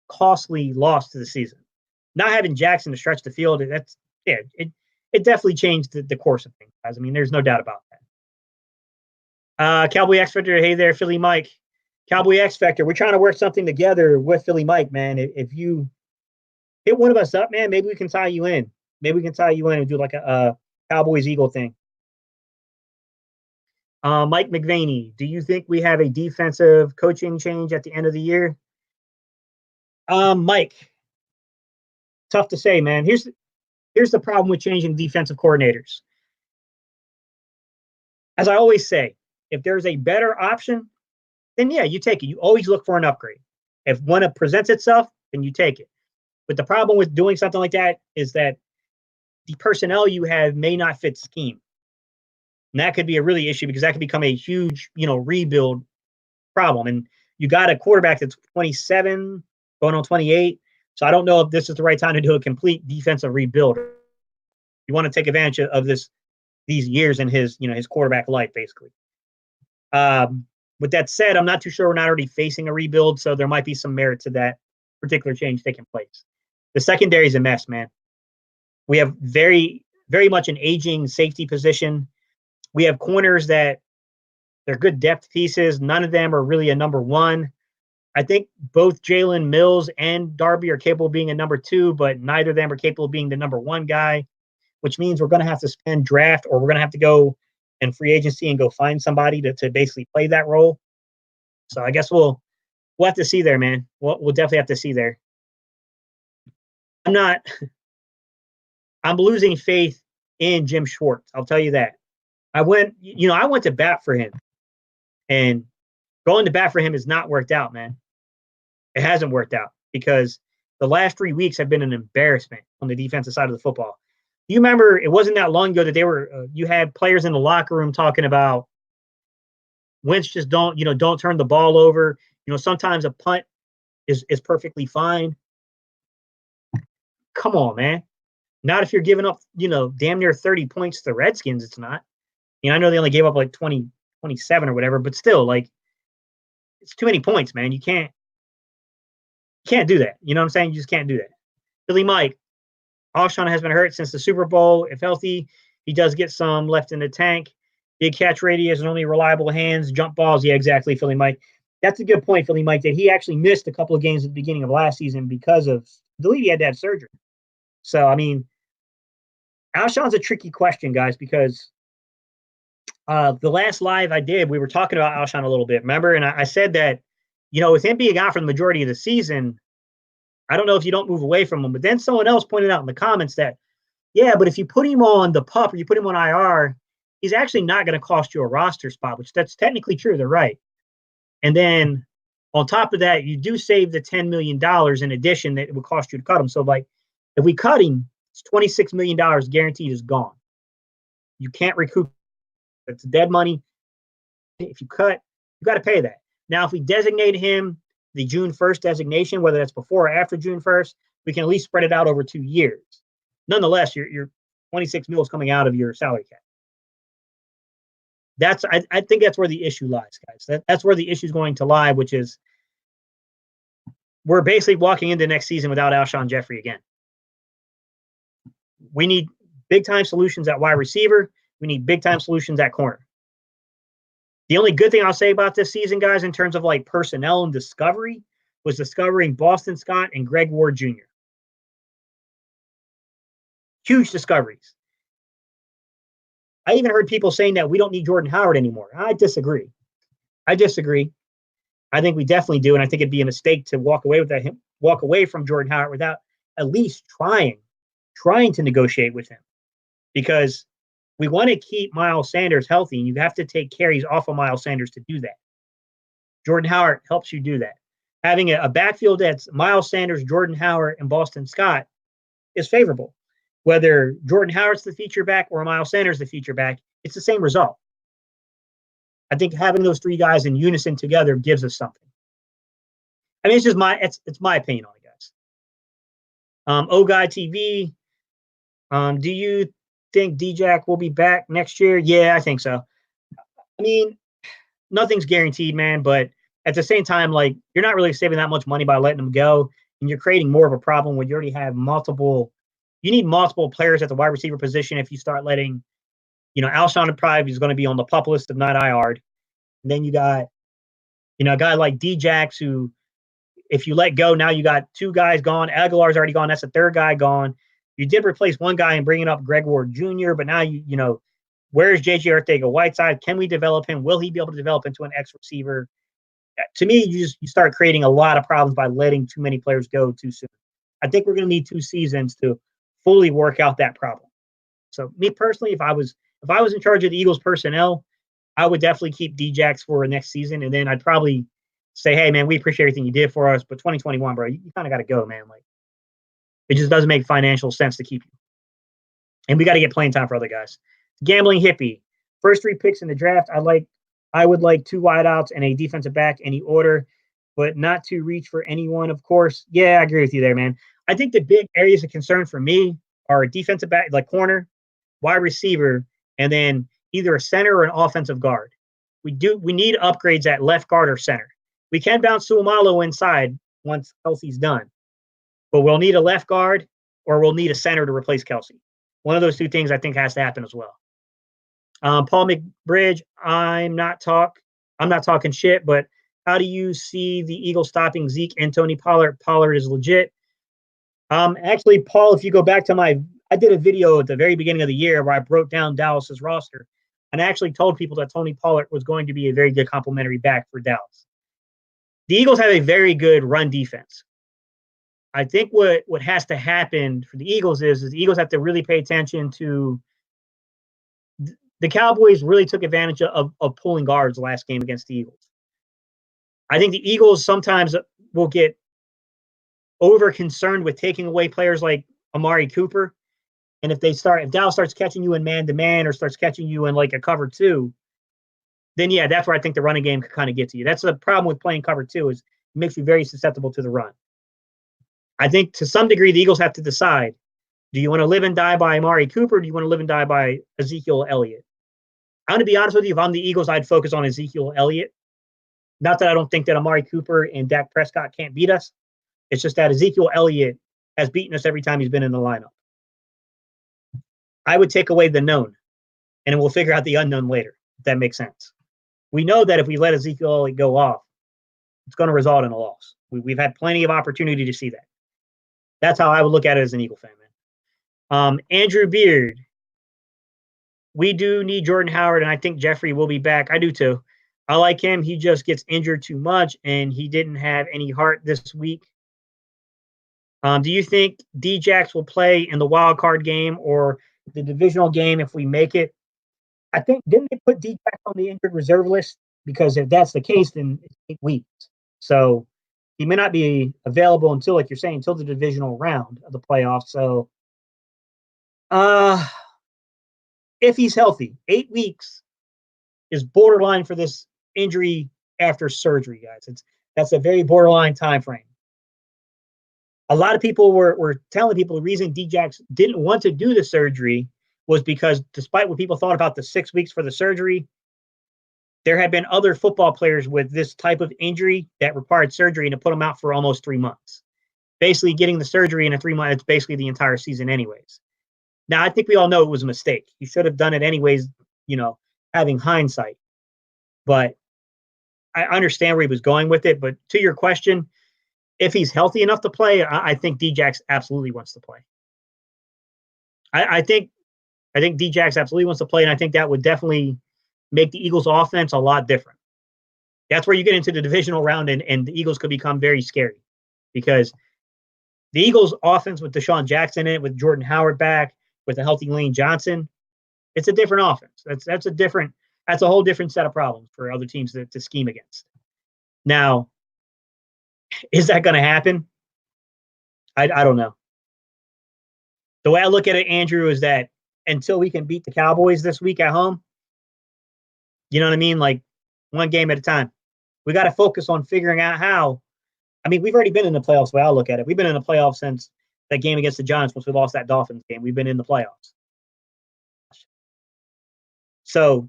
costly loss to the season. Not having Jackson to stretch the field, it definitely changed the course of things, guys. I mean, there's no doubt about that. Cowboy X Factor, hey there, Philly Mike. Cowboy X Factor, we're trying to work something together with Philly Mike, man. If you hit one of us up, man, maybe we can tie you in. Maybe we can tie you in and do like a Cowboys-Eagle thing. Mike McVaney, do you think we have a defensive coaching change at the end of the year? Mike, tough to say, man. Here's the problem with changing defensive coordinators. As I always say, if there's a better option, then yeah, you take it. You always look for an upgrade. If one presents itself, then you take it. But the problem with doing something like that is that the personnel you have may not fit scheme. And that could be a really issue because that could become a huge, rebuild problem. And you got a quarterback that's 27, going on 28. So I don't know if this is the right time to do a complete defensive rebuild. You want to take advantage of these years in his quarterback life, basically. With that said, I'm not too sure we're not already facing a rebuild, so there might be some merit to that particular change taking place. The secondary is a mess, man. We have very, very much an aging safety position. We have corners that they're good depth pieces. None of them are really a number one. I think both Jalen Mills and Darby are capable of being a number 2, but neither of them are capable of being the number 1 guy, which means we're going to have to spend draft, or we're going to have to go in free agency and go find somebody to basically play that role. So I guess we'll have to see there, man. We'll definitely have to see there. I'm not. I'm losing faith in Jim Schwartz. I'll tell you that. I went to bat for him, and going to bat for him has not worked out, man. It hasn't worked out because the last 3 weeks have been an embarrassment on the defensive side of the football. You remember it wasn't that long ago that they were you had players in the locker room talking about Wentz just don't turn the ball over. Sometimes a punt is perfectly fine. Come on, man. Not if you're giving up, damn near 30 points to the Redskins, it's not. I know they only gave up like 20, 27 or whatever, but still, like, it's too many points, man. You can't do that. You know what I'm saying? You just can't do that. Philly Mike, Alshon has been hurt since the Super Bowl. If healthy, he does get some left in the tank. Big catch radius and only reliable hands, jump balls. Yeah, exactly, Philly Mike. That's a good point, Philly Mike, that he actually missed a couple of games at the beginning of last season because of, I believe he had to have surgery. So, I mean, Alshon's a tricky question, guys, because the last live I did, we were talking about Alshon a little bit, remember? And I said that, with him being out for the majority of the season, I don't know if you don't move away from him. But then someone else pointed out in the comments that, yeah, but if you put him on the PUP or you put him on IR, he's actually not going to cost you a roster spot, which that's technically true. They're right. And then on top of that, you do save the $10 million in addition that it would cost you to cut him. So, like, if we cut him, it's $26 million guaranteed is gone. You can't recoup. It's dead money. If you cut, you got to pay that. Now, if we designate him the June 1st designation, whether that's before or after June 1st, we can at least spread it out over 2 years. Nonetheless, your 26 mil is coming out of your salary cap. I think that's where the issue lies, guys. That's where the issue is going to lie, which is we're basically walking into next season without Alshon Jeffrey again. We need big-time solutions at wide receiver. We need big-time solutions at corner. The only good thing I'll say about this season, guys, in terms of like personnel and discovery, was discovering Boston Scott and Greg Ward Jr. Huge discoveries. I even heard people saying that we don't need Jordan Howard anymore. I disagree. I think we definitely do, and I think it'd be a mistake to walk away from Jordan Howard without at least trying to negotiate with him, because we want to keep Miles Sanders healthy, and you have to take carries off of Miles Sanders to do that. Jordan Howard helps you do that. Having a backfield that's Miles Sanders, Jordan Howard, and Boston Scott is favorable. Whether Jordan Howard's the feature back or Miles Sanders the feature back, it's the same result. I think having those three guys in unison together gives us something. I mean, it's just it's my opinion on it, guys. Guy TV, do you think D-Jack will be back next year? Yeah, I think so. I mean, nothing's guaranteed, man, but at the same time, like, you're not really saving that much money by letting him go, and you're creating more of a problem when you already have you need multiple players at the wide receiver position if you start letting, Alshon probably is going to be on the PUP list if not IR'd. And then you got, a guy like D-Jax who, if you let go, now you got two guys gone. Aguilar's already gone. That's the third guy gone. You did replace one guy and bringing up Greg Ward Jr., but now where's J.J. Arcega-Whiteside? Can we develop him? Will he be able to develop into an X receiver? To me, you start creating a lot of problems by letting too many players go too soon. I think we're going to need 2 seasons to fully work out that problem. So me personally, if I was in charge of the Eagles personnel, I would definitely keep D-Jax for next season, and then I'd probably say, hey, man, we appreciate everything you did for us, but 2021, bro, you kind of got to go, man. Like, it just doesn't make financial sense to keep you. And we got to get playing time for other guys. Gambling hippie. First 3 picks in the draft, I would like 2 wideouts and a defensive back, any order, but not to reach for anyone, of course. Yeah, I agree with you there, man. I think the big areas of concern for me are defensive back, like corner, wide receiver, and then either a center or an offensive guard. We need upgrades at left guard or center. We can bounce Suamalo inside once Kelsey's done, but we'll need a left guard or we'll need a center to replace Kelsey. One of those 2 things I think has to happen as well. Paul McBridge, I'm not talking shit, but How do you see the Eagles stopping Zeke and Tony Pollard? Pollard is legit. Actually, Paul, if you go back to I did a video at the very beginning of the year where I broke down Dallas's roster and I actually told people that Tony Pollard was going to be a very good complementary back for Dallas. The Eagles have a very good run defense. I think what has to happen for the Eagles is the Eagles have to really pay attention to the Cowboys really took advantage of pulling guards last game against the Eagles. I think the Eagles sometimes will get over concerned with taking away players like Amari Cooper. And if Dallas starts catching you in man-to-man or starts catching you in like a cover two, then yeah, that's where I think the running game could kind of get to you. That's the problem with playing cover two is it makes you very susceptible to the run. I think to some degree the Eagles have to decide, do you want to live and die by Amari Cooper or do you want to live and die by Ezekiel Elliott? I'm going to be honest with you, if I'm the Eagles, I'd focus on Ezekiel Elliott. Not that I don't think that Amari Cooper and Dak Prescott can't beat us. It's just that Ezekiel Elliott has beaten us every time he's been in the lineup. I would take away the known, and we'll figure out the unknown later, if that makes sense. We know that if we let Ezekiel Elliott go off, it's going to result in a loss. We've had plenty of opportunity to see that. That's how I would look at it as an Eagle fan, man. Andrew Beard. We do need Jordan Howard, and I think Jeffrey will be back. I do too. I like him. He just gets injured too much, and he didn't have any heart this week. Do you think D-Jax will play in the wild card game or the divisional game if we make it? I think, didn't they put D-Jax on the injured reserve list? Because if that's the case, then it's 8 weeks. So he may not be available until, like you're saying, until the divisional round of the playoffs. So if he's healthy, 8 weeks is borderline for this injury after surgery, guys. That's a very borderline time frame. A lot of people were telling people the reason D-Jax didn't want to do the surgery was because despite what people thought about the 6 weeks for the surgery, there had been other football players with this type of injury that required surgery and to put them out for almost 3 months. Basically getting the surgery in a 3 month, it's basically the entire season anyways. Now, I think we all know it was a mistake. He should have done it anyways, having hindsight. But I understand where he was going with it. But to your question, if he's healthy enough to play, I think D-Jax absolutely wants to play. I think D-Jax absolutely wants to play, and I think that would definitely make the Eagles' offense a lot different. That's where you get into the divisional round, and the Eagles could become very scary because the Eagles' offense with Deshaun Jackson in it, with Jordan Howard back, with a healthy Lane Johnson, it's a different offense. That's a whole different set of problems for other teams to scheme against. Now, is that going to happen? I don't know. The way I look at it, Andrew, is that until we can beat the Cowboys this week at home, you know what I mean? Like one game at a time. We got to focus on figuring out how. I mean, we've already been in the playoffs. The way I look at it, we've been in the playoffs since that game against the Giants. Once we lost that Dolphins game, we've been in the playoffs. So,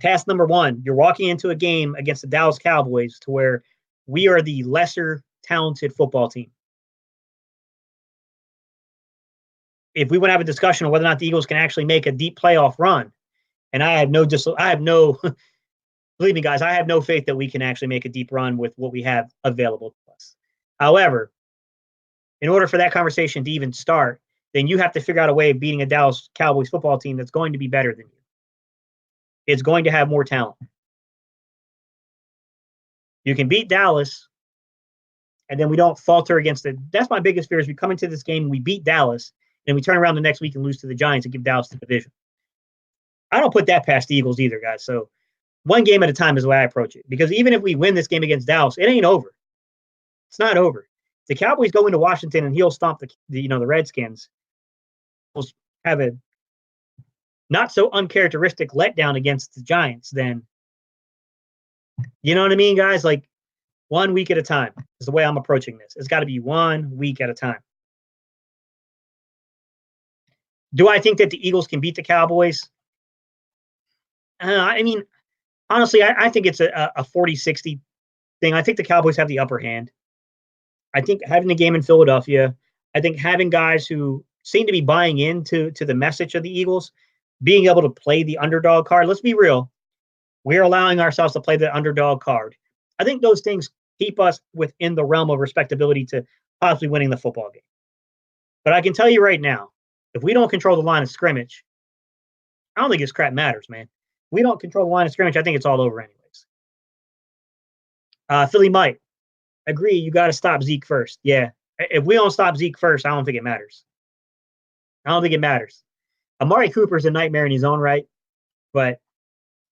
task number one: you're walking into a game against the Dallas Cowboys to where we are the lesser talented football team. If we want to have a discussion on whether or not the Eagles can actually make a deep playoff run, and I have no, believe me, guys, I have no faith that we can actually make a deep run with what we have available to us. However, in order for that conversation to even start, then you have to figure out a way of beating a Dallas Cowboys football team that's going to be better than you. It's going to have more talent. You can beat Dallas, and then we don't falter against it. That's my biggest fear is we come into this game and we beat Dallas, and we turn around the next week and lose to the Giants and give Dallas the division. I don't put that past the Eagles either, guys. So one game at a time is the way I approach it. Because even if we win this game against Dallas, it ain't over. It's not over. The Cowboys go into Washington and he'll stomp the Redskins. We'll have a not so uncharacteristic letdown against the Giants, then you know what I mean, guys? Like 1 week at a time is the way I'm approaching this. It's got to be 1 week at a time. Do I think that the Eagles can beat the Cowboys? I mean, honestly, I think it's a 40-60 thing. I think the Cowboys have the upper hand. I think having the game in Philadelphia, I think having guys who seem to be buying into the message of the Eagles, being able to play the underdog card. Let's be real. We're allowing ourselves to play the underdog card. I think those things keep us within the realm of respectability to possibly winning the football game. But I can tell you right now, if we don't control the line of scrimmage, I don't think this crap matters, man. If we don't control the line of scrimmage, I think it's all over anyways. Philly Mike, agree. You got to stop Zeke first. Yeah. If we don't stop Zeke first, I don't think it matters. I don't think it matters. Amari Cooper's a nightmare in his own right. But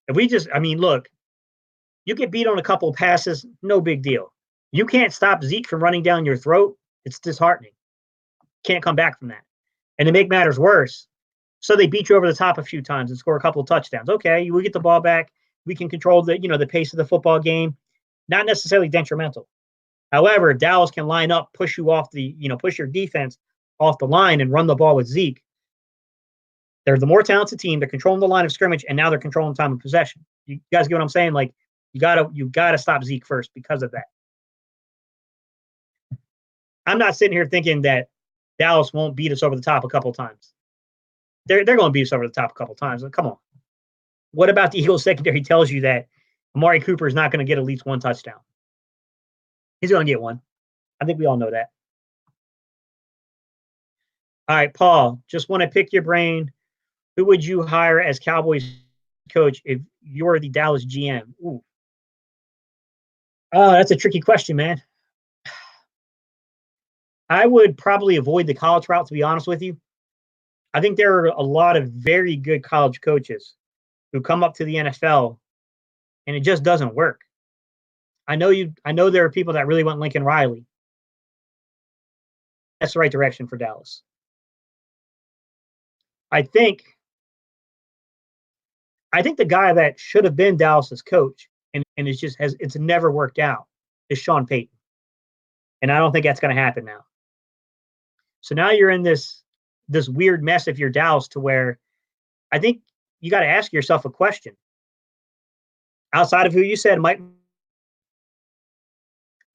if we just, I mean, look, you get beat on a couple of passes, no big deal. You can't stop Zeke from running down your throat. It's disheartening. Can't come back from that. And to make matters worse, so they beat you over the top a few times and score a couple of touchdowns. Okay, we get the ball back. We can control the pace of the football game. Not necessarily detrimental. However, Dallas can line up, push you off push your defense off the line and run the ball with Zeke. They're the more talented team. They're controlling the line of scrimmage, and now they're controlling time of possession. You guys get what I'm saying? Like, you gotta stop Zeke first because of that. I'm not sitting here thinking that Dallas won't beat us over the top a couple of times. They're going to beat us over the top a couple of times. Like, come on. What about the Eagles secondary tells you that Amari Cooper is not going to get at least one touchdown? He's going to get one. I think we all know that. All right, Paul, just want to pick your brain. Who would you hire as Cowboys coach if you're the Dallas GM? Ooh. Oh, that's a tricky question, man. I would probably avoid the college route, to be honest with you. I think there are a lot of very good college coaches who come up to the NFL and it just doesn't work. I know there are people that really want Lincoln Riley. That's the right direction for Dallas. I think the guy that should have been Dallas's coach and it's never worked out is Sean Payton. And I don't think that's going to happen now. So now you're in this weird mess if you're Dallas, to where I think you got to ask yourself a question. Outside of who you said, Mike,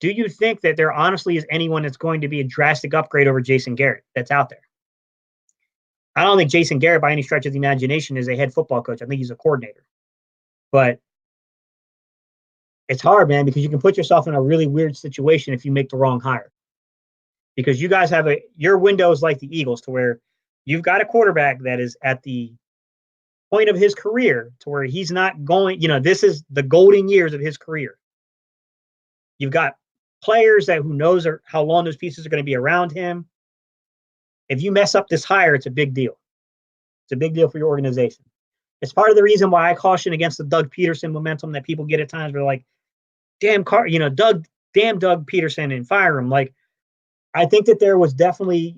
do you think that there honestly is anyone that's going to be a drastic upgrade over Jason Garrett that's out there? I don't think Jason Garrett, by any stretch of the imagination, is a head football coach. I think he's a coordinator. But it's hard, man, because you can put yourself in a really weird situation if you make the wrong hire. Because you guys have your window is like the Eagles, to where you've got a quarterback that is at the point of his career to where he's not going, this is the golden years of his career. You've got players who knows how long those pieces are going to be around him. If you mess up this hire, it's a big deal. It's a big deal for your organization. It's part of the reason why I caution against the Doug Peterson momentum that people get at times. They're like, damn Doug Peterson, and fire him. Like, I think that there was definitely,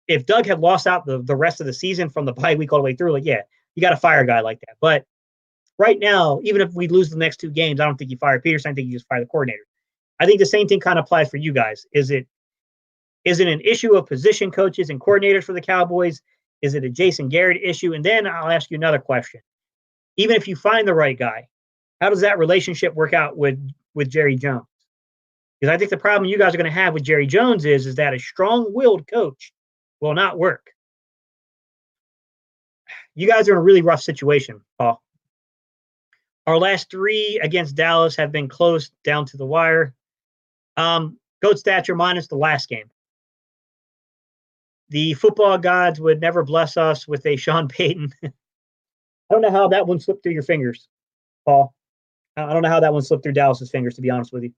if Doug had lost out the rest of the season from the bye week all the way through, like, yeah, you got to fire a guy like that. But right now, even if we lose the next two games, I don't think you fire Peterson. I think you just fire the coordinator. I think the same thing kind of applies for you guys. Is it an issue of position coaches and coordinators for the Cowboys? Is it a Jason Garrett issue? And then I'll ask you another question. Even if you find the right guy, how does that relationship work out with Jerry Jones? Because I think the problem you guys are going to have with Jerry Jones is that a strong-willed coach will not work. You guys are in a really rough situation, Paul. Our last three against Dallas have been close down to the wire. Goat stature minus the last game. The football gods would never bless us with a Sean Payton. I don't know how that one slipped through your fingers, Paul. I don't know how that one slipped through Dallas's fingers, to be honest with you.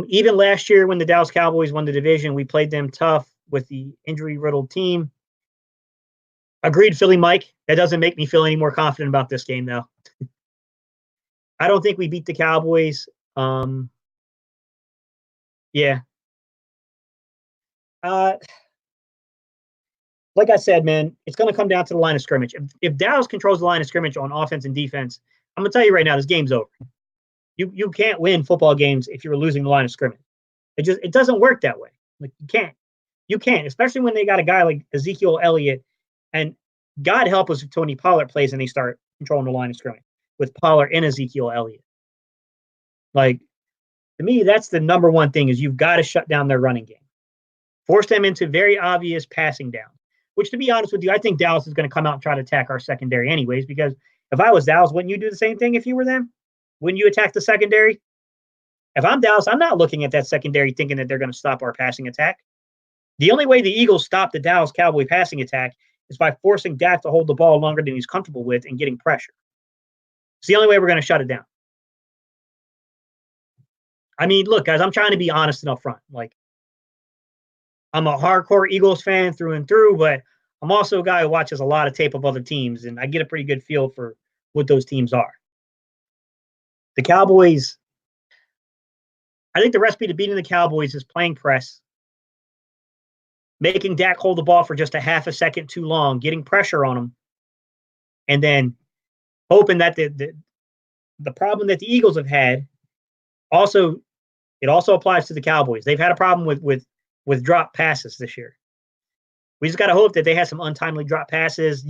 Even last year when the Dallas Cowboys won the division, we played them tough with the injury-riddled team. Agreed, Philly Mike. That doesn't make me feel any more confident about this game, though. I don't think we beat the Cowboys. Yeah. Like I said, man, it's going to come down to the line of scrimmage. If Dallas controls the line of scrimmage on offense and defense, I'm going to tell you right now, this game's over. You can't win football games if you're losing the line of scrimmage. It doesn't work that way. Like, you can't, especially when they got a guy like Ezekiel Elliott, and God help us if Tony Pollard plays and they start controlling the line of scrimmage with Pollard and Ezekiel Elliott. Like, to me, that's the number one thing, is you've got to shut down their running game. Force them into very obvious passing down, which, to be honest with you, I think Dallas is going to come out and try to attack our secondary anyways, because if I was Dallas, wouldn't you do the same thing if you were them? when you attack the secondary. If I'm Dallas, I'm not looking at that secondary thinking that they're going to stop our passing attack. The only way the Eagles stop the Dallas Cowboy passing attack is by forcing Dak to hold the ball longer than he's comfortable with and getting pressure. It's the only way we're going to shut it down. I mean, look, guys, I'm trying to be honest and upfront. Like, I'm a hardcore Eagles fan through and through, but I'm also a guy who watches a lot of tape of other teams, and I get a pretty good feel for what those teams are. The Cowboys, I think the recipe to beating the Cowboys is playing press, making Dak hold the ball for just a half a second too long, getting pressure on him, and then hoping that the problem that the Eagles have had also applies to the Cowboys. They've had a problem with drop passes this year. We just got to hope that they have some untimely drop passes,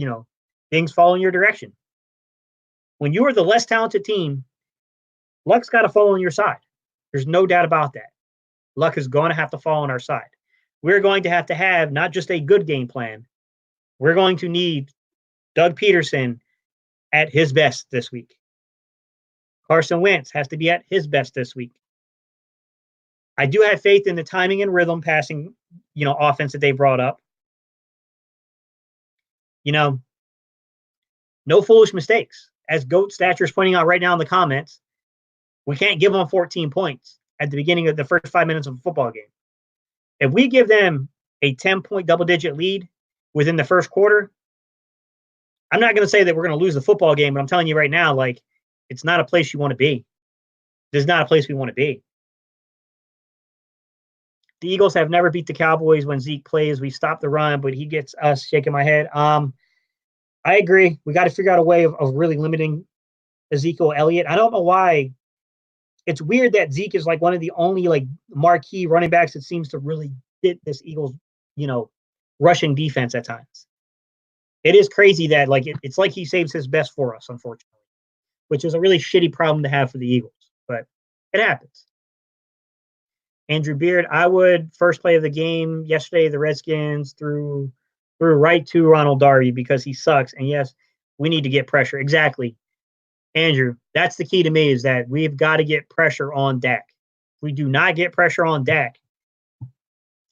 things fall in your direction. When you are the less talented team, luck's got to fall on your side. There's no doubt about that. Luck is going to have to fall on our side. We're going to have not just a good game plan. We're going to need Doug Peterson at his best this week. Carson Wentz has to be at his best this week. I do have faith in the timing and rhythm passing, offense that they brought up. No foolish mistakes. As Goat Stature is pointing out right now in the comments, we can't give them 14 points at the beginning of the first 5 minutes of a football game. If we give them a 10-point double-digit lead within the first quarter, I'm not going to say that we're going to lose the football game, but I'm telling you right now, it's not a place you want to be. This is not a place we want to be. The Eagles have never beat the Cowboys when Zeke plays. We stop the run, but he gets us shaking my head. I agree. We got to figure out a way of really limiting Ezekiel Elliott. I don't know why. It's weird that Zeke is one of the only marquee running backs that seems to really fit this Eagles, rushing defense at times. It is crazy that it's like he saves his best for us, unfortunately, which is a really shitty problem to have for the Eagles, but it happens. Andrew Beard, I would first play of the game yesterday. The Redskins threw right to Ronald Darby because he sucks. And yes, we need to get pressure. Exactly. Andrew, that's the key to me, is that we've got to get pressure on Dak. If we do not get pressure on Dak,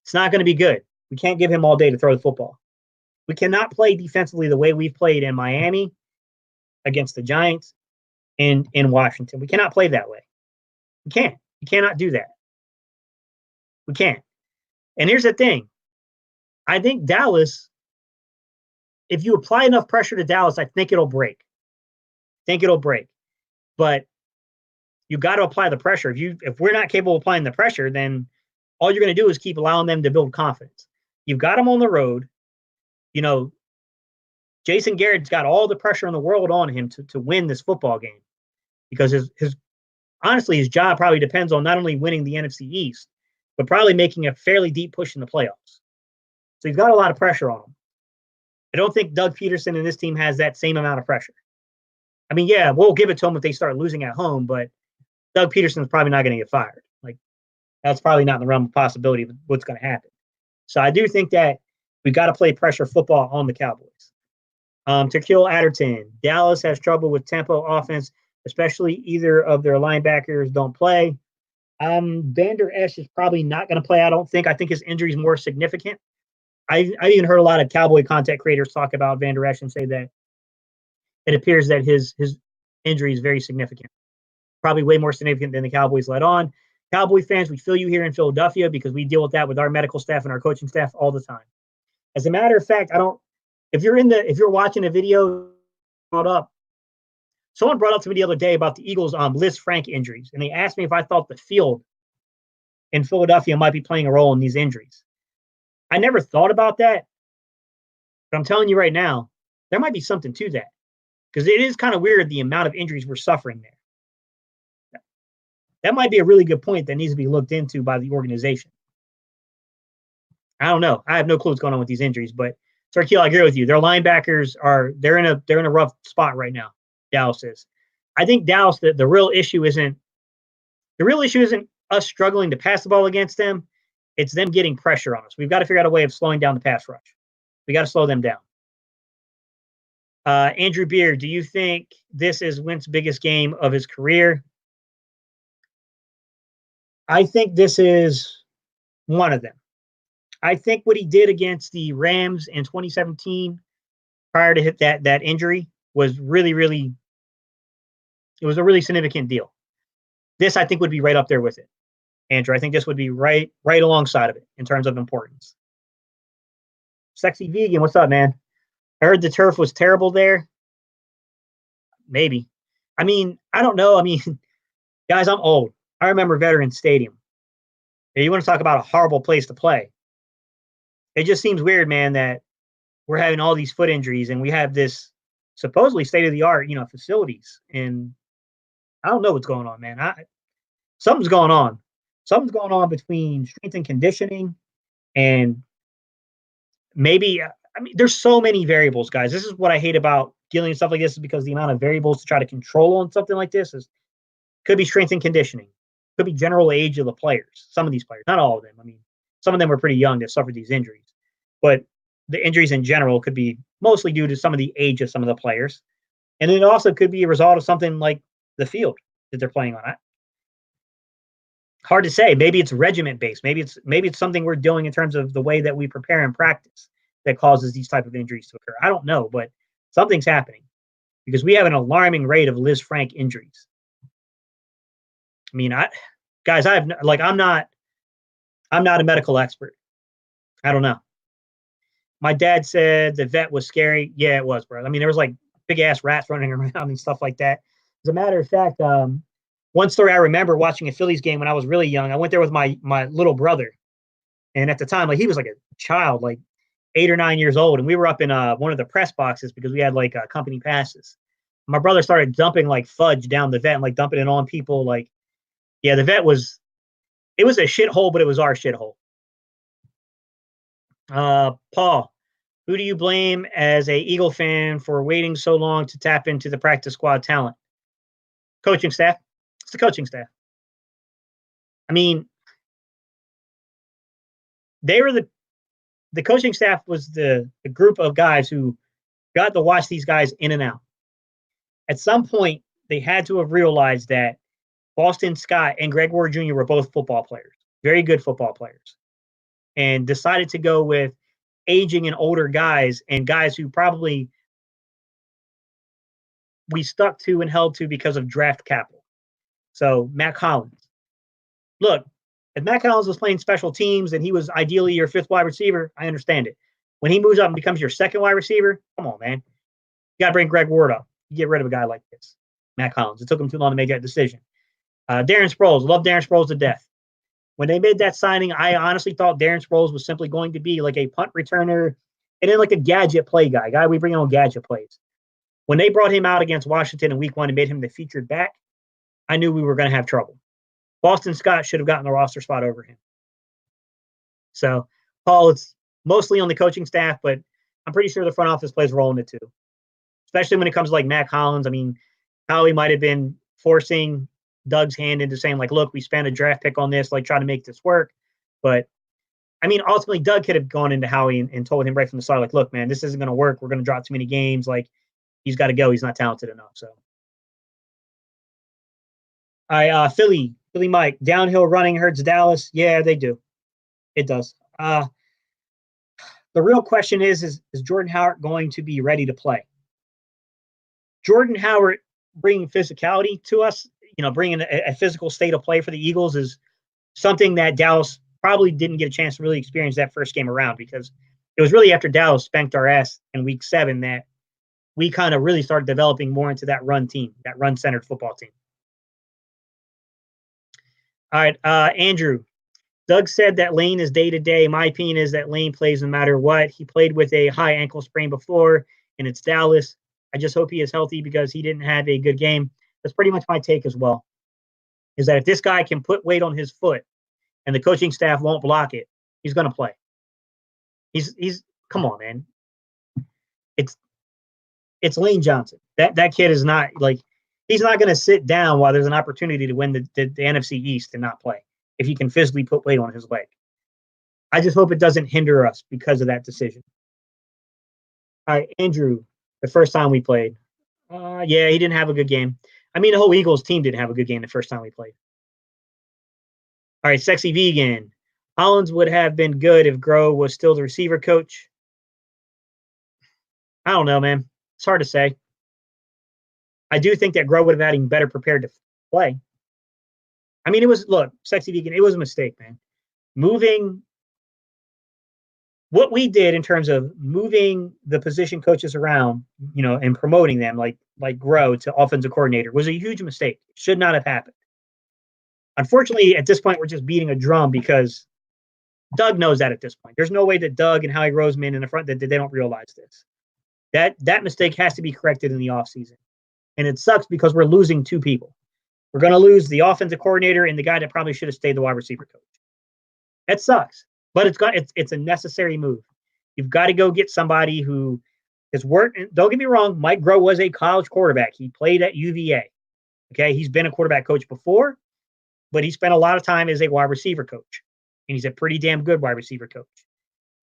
it's not going to be good. We can't give him all day to throw the football. We cannot play defensively the way we've played in Miami, against the Giants, and in Washington. We cannot play that way. We can't. We cannot do that. We can't. And here's the thing. I think Dallas, if you apply enough pressure to Dallas, I think it'll break. But you got to apply the pressure. If we're not capable of applying the pressure, then all you're going to do is keep allowing them to build confidence. You've got them on the road. Jason Garrett's got all the pressure in the world on him to win this football game, because his job probably depends on not only winning the NFC East, but probably making a fairly deep push in the playoffs. So he's got a lot of pressure on him. I don't think Doug Peterson and this team has that same amount of pressure. I mean, yeah, we'll give it to them if they start losing at home, but Doug Peterson's probably not going to get fired. That's probably not in the realm of possibility of what's going to happen. So I do think that we've got to play pressure football on the Cowboys. To kill Adderton, Dallas has trouble with tempo offense, especially either of their linebackers don't play. Vander Esch is probably not going to play, I don't think. I think his injury is more significant. I even heard a lot of Cowboy content creators talk about Vander Esch and say that it appears that his injury is very significant, probably way more significant than the Cowboys let on. Cowboy fans, we feel you here in Philadelphia because we deal with that with our medical staff and our coaching staff all the time. As a matter of fact, if you're watching a video brought up, someone brought up to me the other day about the Eagles' Liz Frank injuries, and they asked me if I thought the field in Philadelphia might be playing a role in these injuries. I never thought about that, but I'm telling you right now, there might be something to that, because it is kind of weird the amount of injuries we're suffering there. That might be a really good point that needs to be looked into by the organization. I don't know. I have no clue what's going on with these injuries, but Sarkeel, I agree with you. Their linebackers they're in a rough spot right now. Dallas is. I think Dallas, the real issue isn't us struggling to pass the ball against them. It's them getting pressure on us. We've got to figure out a way of slowing down the pass rush. We got to slow them down. Andrew Beard, do you think this is Wentz's biggest game of his career? I think this is one of them. I think what he did against the Rams in 2017 prior to hit that injury was really it was a really significant deal. This I think would be right up there with it, Andrew. I think this would be right alongside of it in terms of importance. Sexy vegan, what's up, man? I heard the turf was terrible there. Maybe. I mean, I don't know. I mean, guys, I'm old. I remember Veterans Stadium. And you want to talk about a horrible place to play? It just seems weird, man, that we're having all these foot injuries and we have this supposedly state of the art, facilities. And I don't know what's going on, man. Something's going on. Something's going on between strength and conditioning and maybe. I mean, there's so many variables, guys. This is what I hate about dealing with stuff like this, is because the amount of variables to try to control on something like this could be strength and conditioning, could be general age of the players. Some of these players, not all of them. I mean, some of them were pretty young that suffered these injuries, but the injuries in general could be mostly due to some of the age of some of the players, and it also could be a result of something like the field that they're playing on. Hard to say. Maybe it's regiment based. Maybe it's something we're doing in terms of the way that we prepare and practice that causes these type of injuries to occur. I don't know, but something's happening because we have an alarming rate of Liz Frank injuries. I mean, guys, I'm not a medical expert. I don't know. My dad said the vet was scary. Yeah, it was, bro. I mean, there was like big ass rats running around and stuff like that. As a matter of fact, one story I remember watching a Phillies game when I was really young. I went there with my little brother, and at the time, like he was like a child, like 8 or 9 years old, and we were up in one of the press boxes because we had like company passes. My brother started dumping like fudge down the vet and like dumping it on people. Like, yeah, the vet was it was a shithole, but it was our shithole. Paul, who do you blame as a Eagle fan for waiting so long to tap into the practice squad talent? Coaching staff. It's the coaching staff. I mean, they were the coaching staff was the group of guys who got to watch these guys in and out. At some point, they had to have realized that Boston Scott and Greg Ward Jr. were both football players, very good football players, and decided to go with aging and older guys and guys who probably we stuck to and held to because of draft capital. So Matt Collins. Look, if Matt Collins was playing special teams and he was ideally your fifth wide receiver, I understand it. When he moves up and becomes your second wide receiver, come on, man. You got to bring Greg Ward up. You get rid of a guy like this, Matt Collins. It took him too long to make that decision. Darren Sproles, love Darren Sproles to death. When they made that signing, I honestly thought Darren Sproles was simply going to be like a punt returner and then like a gadget play guy we bring on gadget plays. When they brought him out against Washington in week 1 and made him the featured back, I knew we were going to have trouble. Boston Scott should have gotten the roster spot over him. So, Paul, it's mostly on the coaching staff, but I'm pretty sure the front office plays a role in it too. Especially when it comes to like Matt Collins. I mean, Howie might have been forcing Doug's hand into saying, like, look, we spent a draft pick on this, like, try to make this work. But, I mean, ultimately, Doug could have gone into Howie and told him right from the start, like, look, man, this isn't going to work. We're going to drop too many games. Like, he's got to go. He's not talented enough. So, Philly Mike, downhill running hurts Dallas. Yeah, they do. It does. The real question is Jordan Howard going to be ready to play? Jordan Howard bringing physicality to us, bringing a physical state of play for the Eagles is something that Dallas probably didn't get a chance to really experience that first game around, because it was really after Dallas spanked our ass in week 7 that we kind of really started developing more into that run team, that run-centered football team. All right, Andrew. Doug said that Lane is day-to-day. My opinion is that Lane plays no matter what. He played with a high ankle sprain before, and it's Dallas. I just hope he is healthy because he didn't have a good game. That's pretty much my take as well, is that if this guy can put weight on his foot and the coaching staff won't block it, he's going to play. He's come on, man. It's Lane Johnson. That kid is not like, he's not going to sit down while there's an opportunity to win the NFC East and not play if he can physically put weight on his leg. I just hope it doesn't hinder us because of that decision. All right, Andrew, the first time we played. Yeah, he didn't have a good game. I mean, the whole Eagles team didn't have a good game the first time we played. All right, Sexy Vegan. Hollins would have been good if Groh was still the receiver coach. I don't know, man. It's hard to say. I do think that Groh would have had him better prepared to play. I mean, it was look, Sexy Vegan. It was a mistake, man. Moving what we did in terms of moving the position coaches around, and promoting them like Grow to offensive coordinator was a huge mistake. It should not have happened. Unfortunately, at this point, we're just beating a drum because Doug knows that at this point. There's no way that Doug and Howie Roseman in the front that they don't realize this. That mistake has to be corrected in the offseason. And it sucks because we're losing two people. We're going to lose the offensive coordinator and the guy that probably should have stayed the wide receiver coach. That sucks. But it's a necessary move. You've got to go get somebody who has worked. Don't get me wrong, Mike Groh was a college quarterback. He played at UVA. Okay, he's been a quarterback coach before, but he spent a lot of time as a wide receiver coach, and he's a pretty damn good wide receiver coach.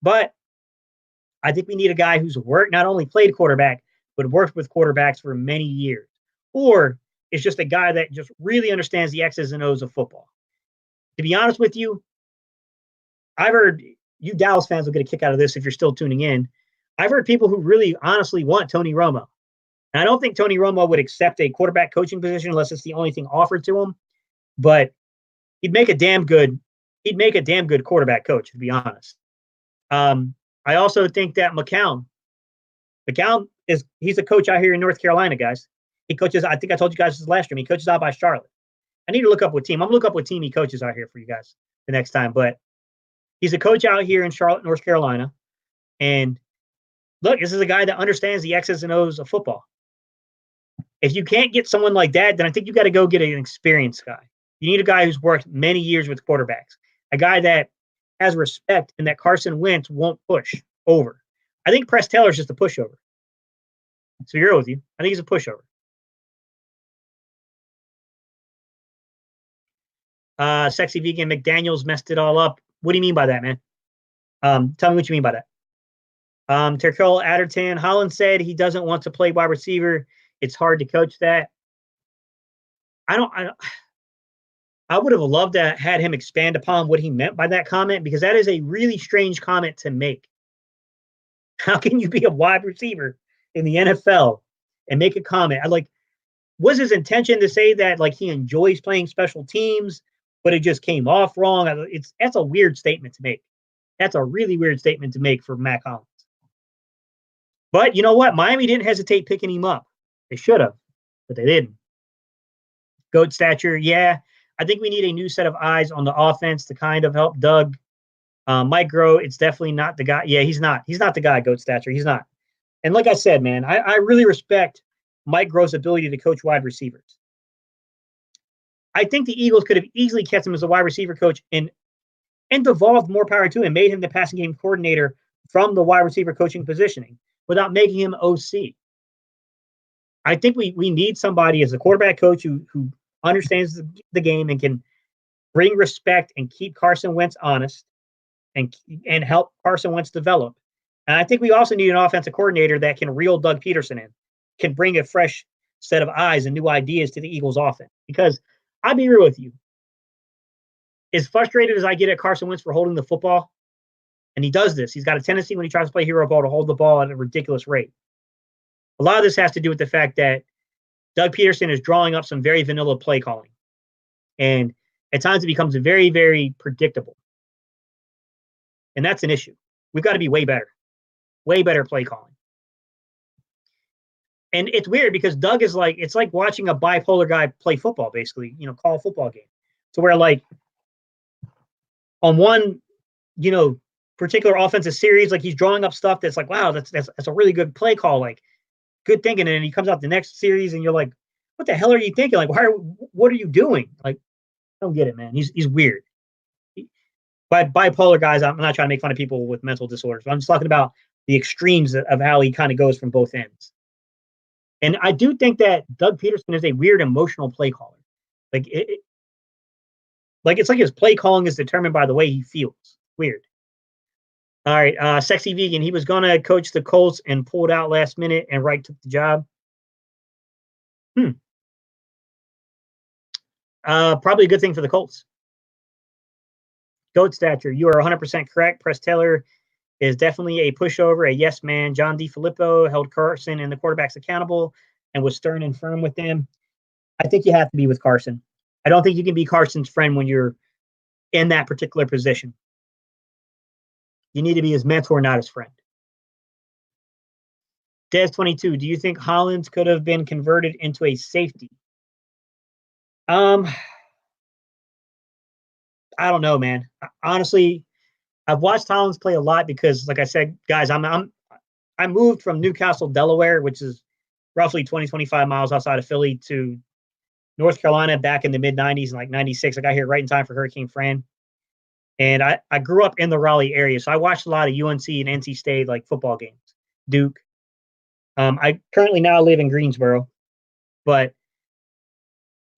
But I think we need a guy who's worked, not only played quarterback, but worked with quarterbacks for many years, or is just a guy that just really understands the X's and O's of football. To be honest with you, I've heard you Dallas fans will get a kick out of this if you're still tuning in. I've heard people who really honestly want Tony Romo. And I don't think Tony Romo would accept a quarterback coaching position unless it's the only thing offered to him. But he'd make a damn good quarterback coach, to be honest. I also think that McCown he's a coach out here in North Carolina, guys. He coaches, I think I told you guys this last stream, he coaches out by Charlotte. I need to look up what team. I'm gonna look up what team he coaches out here for you guys the next time. But he's a coach out here in Charlotte, North Carolina. And look, this is a guy that understands the X's and O's of football. If you can't get someone like that, then I think you got to go get an experienced guy. You need a guy who's worked many years with quarterbacks, a guy that has respect and that Carson Wentz won't push over. I think Press Taylor's just a pushover. So you're with you. I think he's a pushover. Sexy Vegan McDaniels messed it all up. What do you mean by that, man? Tell me what you mean by that. Terkel Adderton, Holland said he doesn't want to play wide receiver. It's hard to coach that. I would have loved to have had him expand upon what he meant by that comment, because that is a really strange comment to make. How can you be a wide receiver in the NFL and make a comment? Was his intention to say that he enjoys playing special teams, but it just came off wrong? That's a weird statement to make. That's a really weird statement to make for Mac Hollins. But you know what? Miami didn't hesitate picking him up. They should have, but they didn't. Goat stature, yeah. I think we need a new set of eyes on the offense to kind of help Doug. Mike Groh, it's definitely not the guy. Yeah, he's not. He's not the guy, Goat stature. He's not. And like I said, man, I really respect Mike Groh's ability to coach wide receivers. I think the Eagles could have easily kept him as a wide receiver coach and devolved more power to him, made him the passing game coordinator from the wide receiver coaching positioning without making him OC. I think we need somebody as a quarterback coach who understands the game and can bring respect and keep Carson Wentz honest and help Carson Wentz develop. And I think we also need an offensive coordinator that can reel Doug Peterson in, can bring a fresh set of eyes and new ideas to the Eagles offense. Because I'll be real with you, as frustrated as I get at Carson Wentz for holding the football, and he does this, he's got a tendency when he tries to play hero ball to hold the ball at a ridiculous rate. A lot of this has to do with the fact that Doug Peterson is drawing up some very vanilla play calling. And at times it becomes very, very predictable. And that's an issue. We've got to be way better play calling. And it's weird because Doug is it's like watching a bipolar guy play football, basically, call a football game. To where on one, particular offensive series, he's drawing up stuff that's wow, that's a really good play call, good thinking. And then he comes out the next series and you're like, what the hell are you thinking? What are you doing? I don't get it, man. He's weird. By bipolar guys, I'm not trying to make fun of people with mental disorders, but I'm just talking about the extremes of how he kind of goes from both ends. And I do think that Doug Peterson is a weird emotional play caller. It's like his play calling is determined by the way he feels. Weird. All right, Sexy Vegan. He was going to coach the Colts and pulled out last minute, and Wright took the job. Probably a good thing for the Colts. Goat stature. You are 100% correct. Press Taylor is definitely a pushover, a yes man. John DeFilippo held Carson and the quarterbacks accountable and was stern and firm with them. I think you have to be with Carson. I don't think you can be Carson's friend when you're in that particular position. You need to be his mentor, not his friend. Des22, do you think Hollins could have been converted into a safety? I don't know, man. Honestly, I've watched Hollins play a lot because, like I said, guys, I moved from Newcastle, Delaware, which is roughly 25 miles outside of Philly, to North Carolina back in the mid 90s and like 96. I got here right in time for Hurricane Fran. And I grew up in the Raleigh area. So I watched a lot of UNC and NC State like football games, Duke. I currently now live in Greensboro, but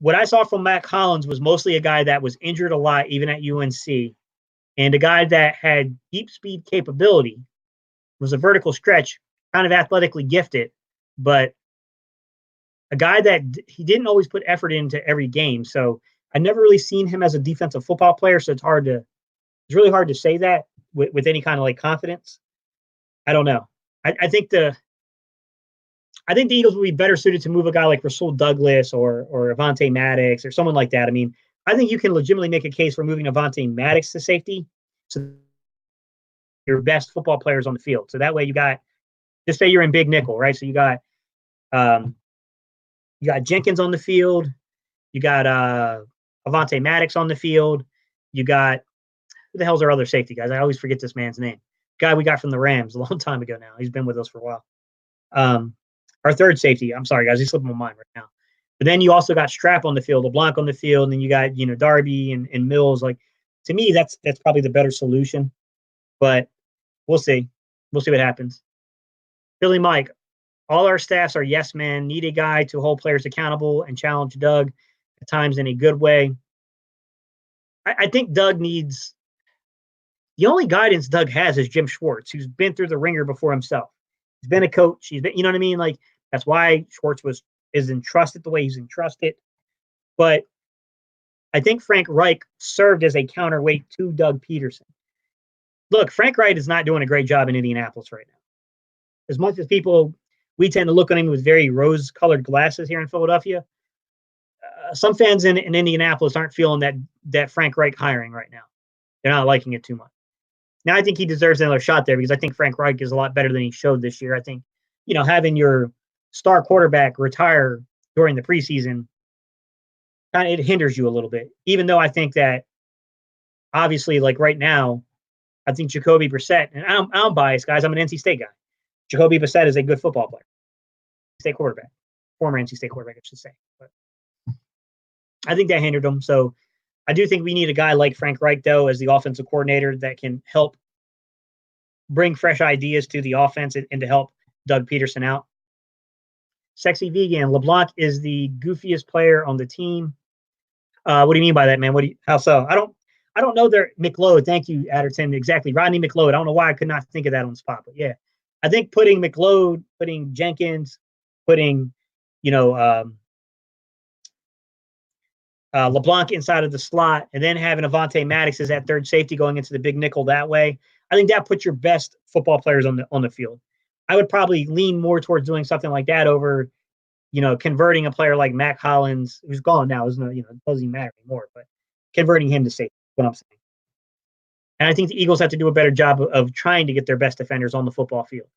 what I saw from Mac Hollins was mostly a guy that was injured a lot, even at UNC, and a guy that had deep speed capability, was a vertical stretch, kind of athletically gifted, but a guy that he didn't always put effort into every game. So I never really seen him as a defensive football player. So it's really hard to say that with any kind of like confidence. I don't know. I think the Eagles would be better suited to move a guy like Rasul Douglas or Avonte Maddox or someone like that. I mean, I think you can legitimately make a case for moving Avonte Maddox to safety. So your best football players on the field. So that way you got, just say you're in big nickel, right? So you got Jenkins on the field, you got Avonte Maddox on the field, you got, who the hell's our other safety, guys? I always forget this man's name. Guy we got from the Rams a long time ago now. He's been with us for a while. Our third safety, I'm sorry, guys, he's slipping my mind right now. But then you also got Strap on the field, LeBlanc on the field, and then you got, Darby and Mills. Like, to me, that's probably the better solution. But we'll see. We'll see what happens. Billy Mike, all our staffs are yes men, need a guy to hold players accountable and challenge Doug at times in a good way. I think Doug needs, the only guidance Doug has is Jim Schwartz, who's been through the ringer before himself. He's been a coach. He's been, you know what I mean? Like, that's why Schwartz is entrusted the way he's entrusted. But I think Frank Reich served as a counterweight to Doug Peterson. Look, Frank Reich is not doing a great job in Indianapolis right now. As much as we tend to look at him with very rose-colored glasses here in Philadelphia, some fans in Indianapolis aren't feeling that Frank Reich hiring right now. They're not liking it too much. Now, I think he deserves another shot there because I think Frank Reich is a lot better than he showed this year. I think, having your star quarterback retire during the preseason, it hinders you a little bit. Even though I think that, obviously, like right now, I think Jacoby Brissett, and I'm biased, guys. I'm an NC State guy. Jacoby Brissett is a good football player. State quarterback. Former NC State quarterback, I should say. But I think that hindered him. So I do think we need a guy like Frank Reich, though, as the offensive coordinator that can help bring fresh ideas to the offense and to help Doug Peterson out. Sexy Vegan, LeBlanc is the goofiest player on the team. What do you mean by that, man? How so? I don't know their McLeod. Thank you, Adderton. Exactly. Rodney McLeod. I don't know why I could not think of that on the spot, but yeah. I think putting McLeod, putting Jenkins, putting, LeBlanc inside of the slot, and then having Avonte Maddox as that third safety going into the big nickel that way, I think that puts your best football players on the field. I would probably lean more towards doing something like that over, converting a player like Mac Hollins, who's gone now, it doesn't matter anymore, but converting him to safety, what I'm saying. And I think the Eagles have to do a better job of trying to get their best defenders on the football field.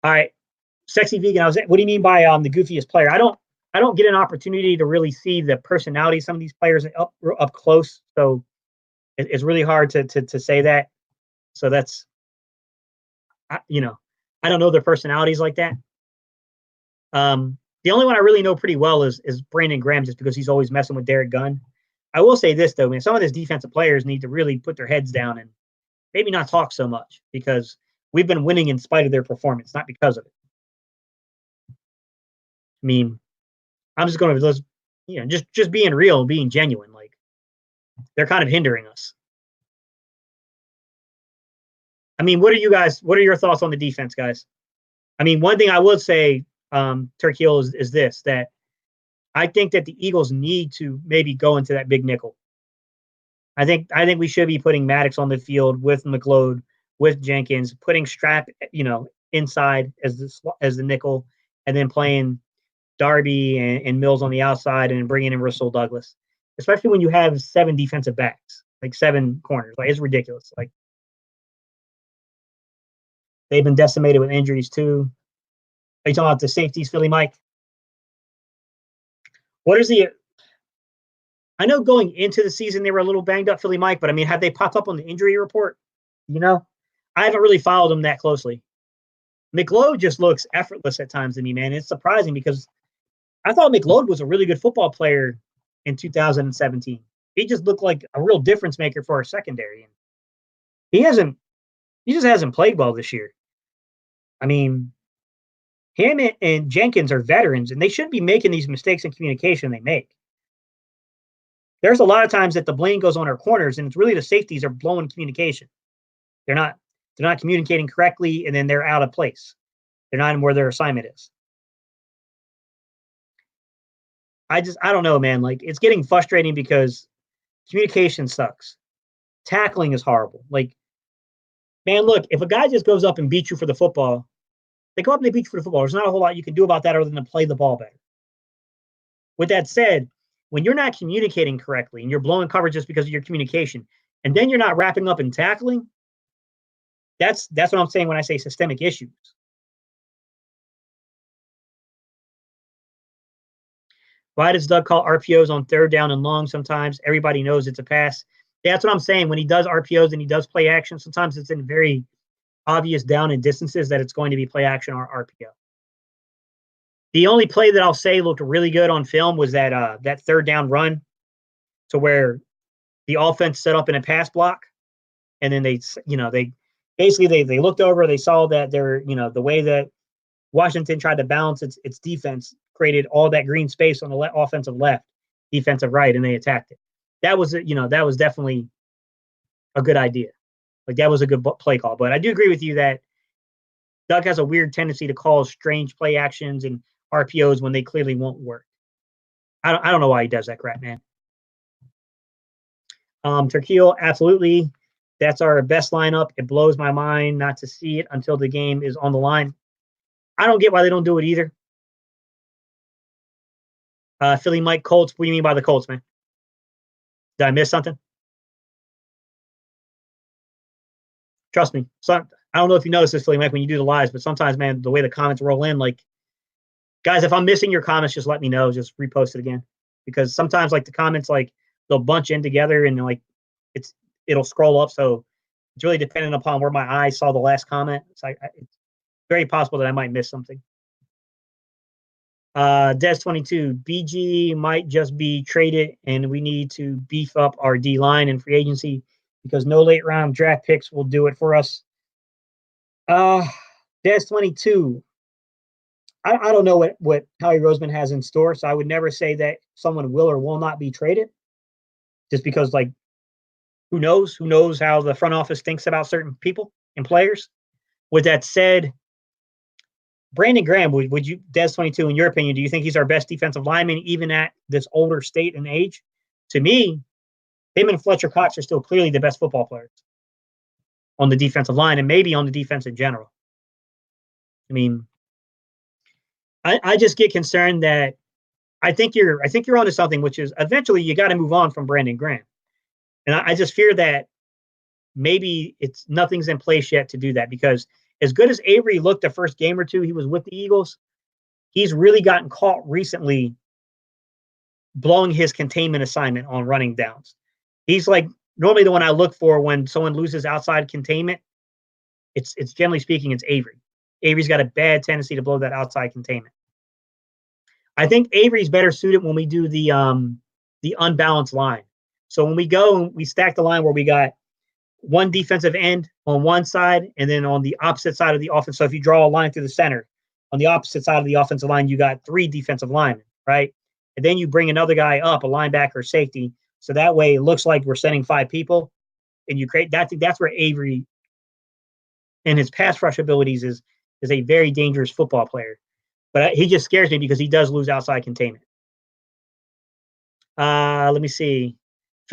All right, Sexy Vegan, what do you mean by the goofiest player? I don't get an opportunity to really see the personality of some of these players up close, so it's really hard to say that. So that's, I don't know their personalities like that. The only one I really know pretty well is Brandon Graham, just because he's always messing with Derek Gunn. I will say this, though, man, some of these defensive players need to really put their heads down and maybe not talk so much, because we've been winning in spite of their performance, not because of it. I mean, I'm just going to, just being real, being genuine. Like, they're kind of hindering us. I mean, what are your thoughts on the defense, guys? I mean, one thing I would say, Turkey is this, that I think that the Eagles need to maybe go into that big nickel. I think we should be putting Maddox on the field with McLeod, with Jenkins, putting Strap, inside as the nickel, and then playing Darby and Mills on the outside, and bringing in Russell Douglas. Especially when you have 7 defensive backs, like 7 corners, like it's ridiculous. Like they've been decimated with injuries too. Are you talking about the safeties, Philly Mike? What is the? I know going into the season they were a little banged up, Philly Mike, but I mean, have they popped up on the injury report? You know, I haven't really followed them that closely. McLeod just looks effortless at times to me, man. It's surprising because I thought McLeod was a really good football player in 2017. He just looked like a real difference maker for our secondary. He hasn't. He just hasn't played well this year. I mean, him and Jenkins are veterans, and they shouldn't be making these mistakes in communication they make. There's a lot of times that the blame goes on our corners, and it's really the safeties are blowing communication. They're not. They're not communicating correctly, and then they're out of place. They're not in where their assignment is. I don't know, man. Like it's getting frustrating because communication sucks. Tackling is horrible. Like, man, look, if a guy just goes up and beats you for the football, they go up and they beat you for the football. There's not a whole lot you can do about that other than to play the ball better. With that said, when you're not communicating correctly and you're blowing coverage just because of your communication, and then you're not wrapping up and tackling, that's what I'm saying when I say systemic issues. Why does Doug call RPOs on 3rd down and long sometimes? Everybody knows it's a pass. Yeah, that's what I'm saying. When he does RPOs and he does play action, sometimes it's in very obvious down and distances that it's going to be play action or RPO. The only play that I'll say looked really good on film was that 3rd down run to where the offense set up in a pass block, and then they basically they looked over, they saw that the way that Washington tried to balance its defense created all that green space on the offensive left, defensive right, and they attacked it. That was definitely a good idea. Like that was a good play call. But I do agree with you that Doug has a weird tendency to call strange play actions and RPOs when they clearly won't work. I don't know why he does that crap, man. Turkeel, absolutely. That's our best lineup. It blows my mind not to see it until the game is on the line. I don't get why they don't do it either. Philly Mike, Colts. What do you mean by the Colts, man? Did I miss something? Trust me. So I don't know if you notice this, Philly Mike, when you do the lives, but sometimes, man, the way the comments roll in, like, guys, if I'm missing your comments, just let me know. Just repost it again, because sometimes, like, the comments, like, they'll bunch in together and like it'll scroll up. So it's really dependent upon where my eyes saw the last comment. It's like it's very possible that I might miss something. Des22, BG might just be traded, and we need to beef up our D line and free agency because no late round draft picks will do it for us. Des22, I don't know what Howie Roseman has in store, so I would never say that someone will or will not be traded, just because, like, who knows? Who knows how the front office thinks about certain people and players? With that said, Brandon Graham, would you, Des22, in your opinion, do you think he's our best defensive lineman, even at this older state and age? To me, him and Fletcher Cox are still clearly the best football players on the defensive line and maybe on the defense in general. I mean, I just get concerned that I think you're onto something, which is eventually you got to move on from Brandon Graham. And I just fear that maybe nothing's in place yet to do that, because as good as Avery looked the first game or two he was with the Eagles, he's really gotten caught recently blowing his containment assignment on running downs. He's like normally the one I look for when someone loses outside containment. It's generally speaking, it's Avery. Avery's got a bad tendency to blow that outside containment. I think Avery's better suited when we do the unbalanced line. So when we go and we stack the line where we got one defensive end on one side and then on the opposite side of the offense. So if you draw a line through the center, on the opposite side of the offensive line, you got 3 defensive linemen, right? And then you bring another guy up, a linebacker, safety. So that way it looks like we're sending 5 people, and you create that. That's where Avery and his pass rush abilities is a very dangerous football player. But he just scares me because he does lose outside containment. Let me see.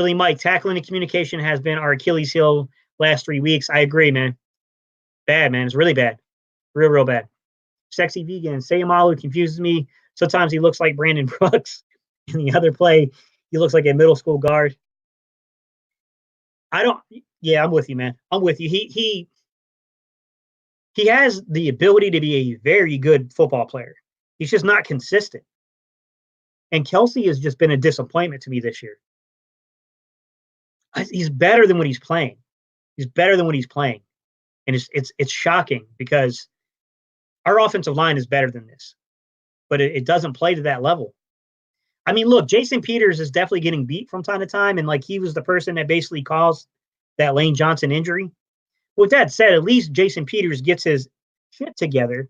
Philly Mike, tackling and communication has been our Achilles heel last 3 weeks. I agree, man. Bad, man. It's really bad. Real, real bad. Sexy Vegan, Sayamalu confuses me. Sometimes he looks like Brandon Brooks. In the other play, he looks like a middle school guard. I don't. Yeah, I'm with you, man. I'm with you. He has the ability to be a very good football player. He's just not consistent. And Kelsey has just been a disappointment to me this year. He's better than what he's playing. He's better than what he's playing, and it's shocking because our offensive line is better than this, but it doesn't play to that level. I mean, look, Jason Peters is definitely getting beat from time to time, and like he was the person that basically caused that Lane Johnson injury. With that said, at least Jason Peters gets his shit together,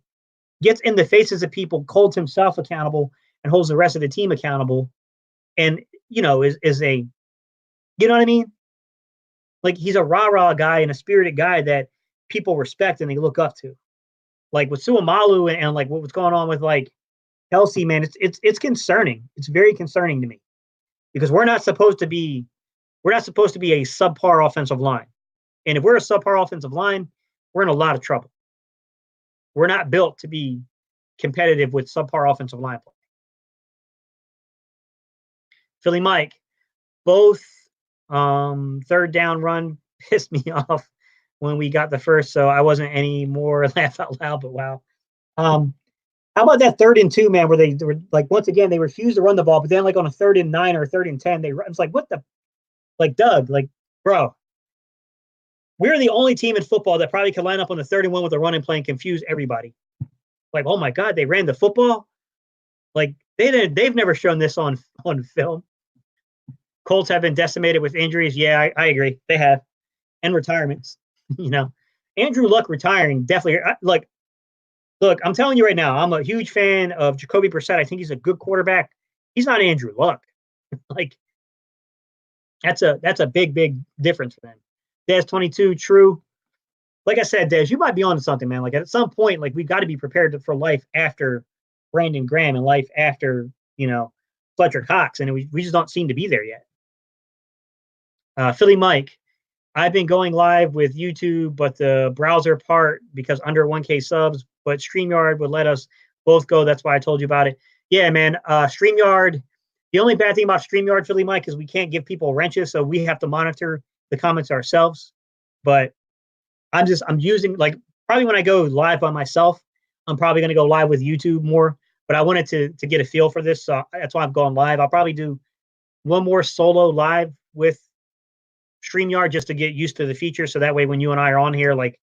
gets in the faces of people, holds himself accountable, and holds the rest of the team accountable, and is a, you know what I mean? Like he's a rah-rah guy and a spirited guy that people respect and they look up to. Like with Suamalu and like what's going on with like Kelsey, man, it's concerning. It's very concerning to me because we're not supposed to be a subpar offensive line. And if we're a subpar offensive line, we're in a lot of trouble. We're not built to be competitive with subpar offensive line play. Philly Mike, both third down run pissed me off when we got the first, so I wasn't any more laugh out loud, but wow. How about that 3rd and 2, man, where they were like, once again, they refused to run the ball, but then like on a 3rd and 9 or 3rd and 10, they run. It's like, what the, like, Doug, like, bro, we're the only team in football that probably could line up on the 3rd and 1 with a running play and confuse everybody. Like, oh my God, they ran the football. Like they've never shown this on film. Colts have been decimated with injuries. Yeah, I agree. They have. And retirements. Andrew Luck retiring definitely. Look, I'm telling you right now, I'm a huge fan of Jacoby Brissett. I think he's a good quarterback. He's not Andrew Luck. Like that's a big, big difference for them. Dez 22, true. Like I said, Dez, you might be onto something, man. Like at some point, like we've got to be prepared for life after Brandon Graham and life after Fletcher Cox, and we just don't seem to be there yet. Philly Mike, I've been going live with YouTube, but the browser part because under 1K subs, but StreamYard would let us both go. That's why I told you about it. Yeah, man. StreamYard. The only bad thing about StreamYard, Philly Mike, is we can't give people wrenches, so we have to monitor the comments ourselves. But I'm using like probably when I go live by myself, I'm probably going to go live with YouTube more. But I wanted to get a feel for this, so that's why I'm going live. I'll probably do one more solo live with StreamYard just to get used to the feature, so that way when you and I are on here, like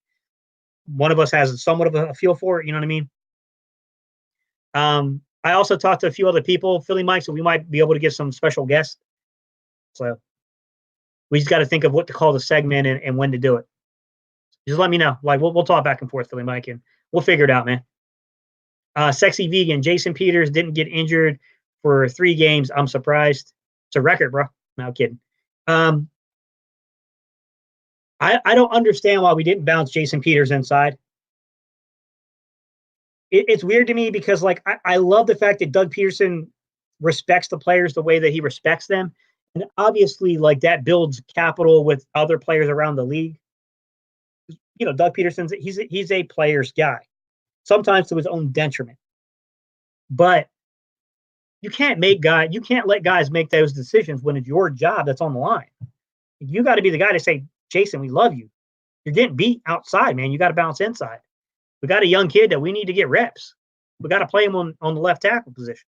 one of us has somewhat of a feel for it. You know what I mean? I also talked to a few other people, Philly Mike, so we might be able to get some special guests. So we just got to think of what to call the segment and when to do it. Just let me know. Like we'll talk back and forth, Philly Mike, and we'll figure it out, man. Sexy Vegan, Jason Peters didn't get injured for 3 games. I'm surprised. It's a record, bro. No kidding. I don't understand why we didn't bounce Jason Peters inside. It's weird to me because, like, I love the fact that Doug Peterson respects the players the way that he respects them. And obviously, like, that builds capital with other players around the league. Doug Peterson's, he's a player's guy, sometimes to his own detriment. But you can't let guys make those decisions when it's your job that's on the line. You got to be the guy to say, Jason, we love you. You're getting beat outside, man. You got to bounce inside. We got a young kid that we need to get reps. We got to play him on the left tackle position.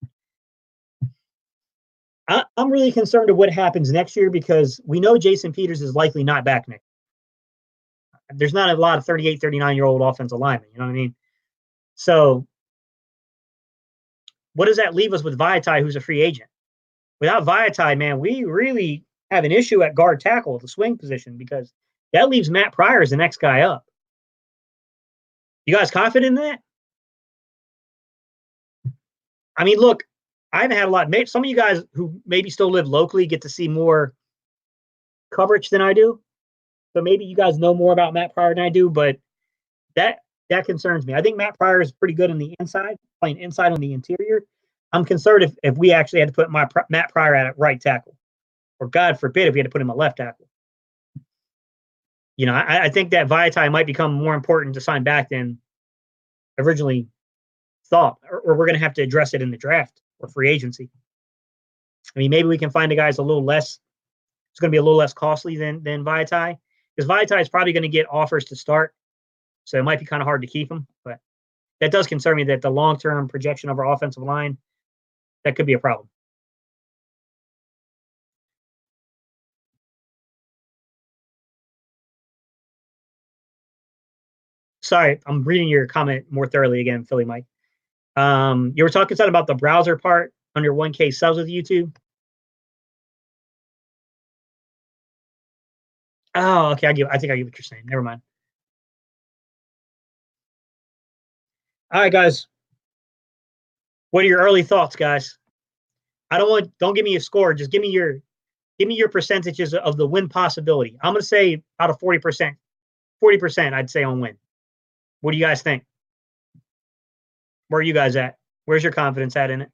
I'm really concerned of what happens next year because we know Jason Peters is likely not back next year. There's not a lot of 38, 39-year-old offensive linemen. You know what I mean? So what does that leave us with Vaitai, who's a free agent? Without Vaitai, man, we really have an issue at guard tackle, the swing position, because that leaves Matt Pryor as the next guy up. You guys confident in that? I mean, look, I haven't had a lot. Maybe some of you guys who maybe still live locally get to see more coverage than I do. So maybe you guys know more about Matt Pryor than I do, but that concerns me. I think Matt Pryor is pretty good on the inside, playing inside on the interior. I'm concerned if we actually had to put Matt Pryor at right tackle or God forbid if we had to put him at left tackle. I think that Vaitai might become more important to sign back than originally thought, or we're going to have to address it in the draft or free agency. I mean, maybe we can find a guy's a little less. It's going to be a little less costly than Vaitai, because Vaitai is probably going to get offers to start, so it might be kind of hard to keep him. But that does concern me that the long term projection of our offensive line, that could be a problem. Sorry, I'm reading your comment more thoroughly again, Philly Mike. You were talking something about the browser part under 1K subs with YouTube. Oh, okay. I think I get what you're saying. Never mind. All right, guys. What are your early thoughts, guys? Don't give me a score. Just give me your percentages of the win possibility. I'm gonna say out of 40%. 40%, I'd say on win. What do you guys think? Where are you guys at? Where's your confidence at in it?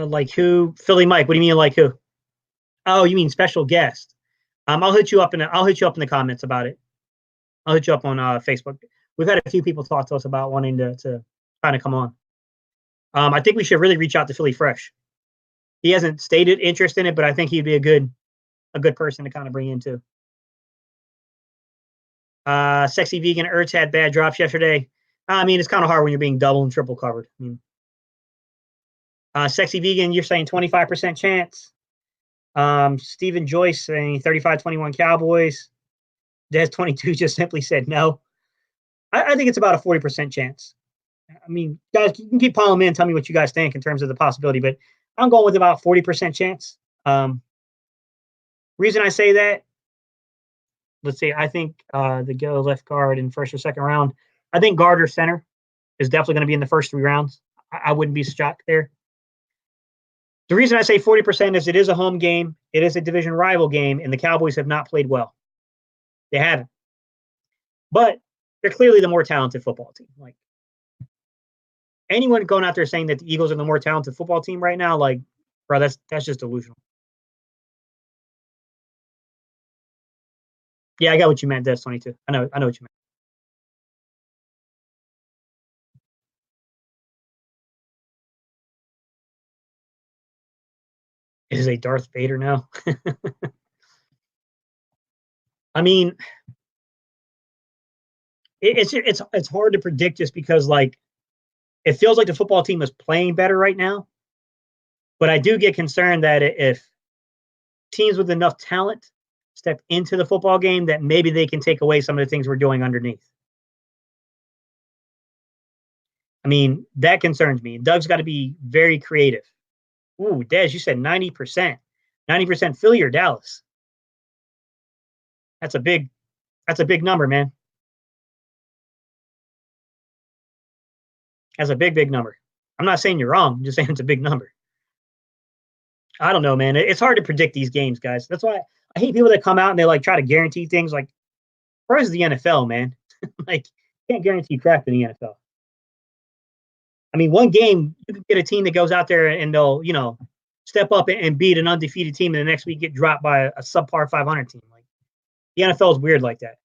Like who? Philly Mike. What do you mean like who? Oh, you mean special guest? I'll hit you up in the comments about it. I'll hit you up on Facebook. We've had a few people talk to us about wanting to kind of come on. I think we should really reach out to Philly Fresh. He hasn't stated interest in it, but I think he'd be a good person to kind of bring into. Sexy Vegan Ertz had bad drops yesterday. I mean, it's kind of hard when you're being double and triple covered. I mean, Sexy Vegan, you're saying 25% chance. Stephen Joyce saying 35-21 Cowboys. Des 22 just simply said no. I think it's about a 40% chance. I mean, guys, you can keep piling in and tell me what you guys think in terms of the possibility, but I'm going with about 40% chance. Reason I say that, let's see, I think the go left guard in first or second round. I think guard or center is definitely going to be in the first 3 rounds. I wouldn't be shocked there. The reason I say 40% is it is a home game. It is a division rival game, and the Cowboys have not played well. They haven't. But they're clearly the more talented football team. Like anyone going out there saying that the Eagles are the more talented football team right now, like, bro, that's just delusional. Yeah, I got what you meant, Des 22. I know what you meant. Is a Darth Vader now? I mean, it's hard to predict just because like it feels like the football team is playing better right now. But I do get concerned that if teams with enough talent step into the football game, that maybe they can take away some of the things we're doing underneath. I mean, that concerns me. Doug's got to be very creative. Ooh, Des, you said 90%. 90% Philly or Dallas? That's a big number, man. That's a big number. I'm not saying you're wrong. I'm just saying it's a big number. I don't know, man. It's hard to predict these games, guys. That's why I hate people that come out and they like try to guarantee things. Like, where's the NFL, man? Like, you can't guarantee crap in the NFL. I mean, one game you can get a team that goes out there and they'll, step up and beat an undefeated team, and the next week get dropped by a subpar 500 team. Like the NFL is weird like that.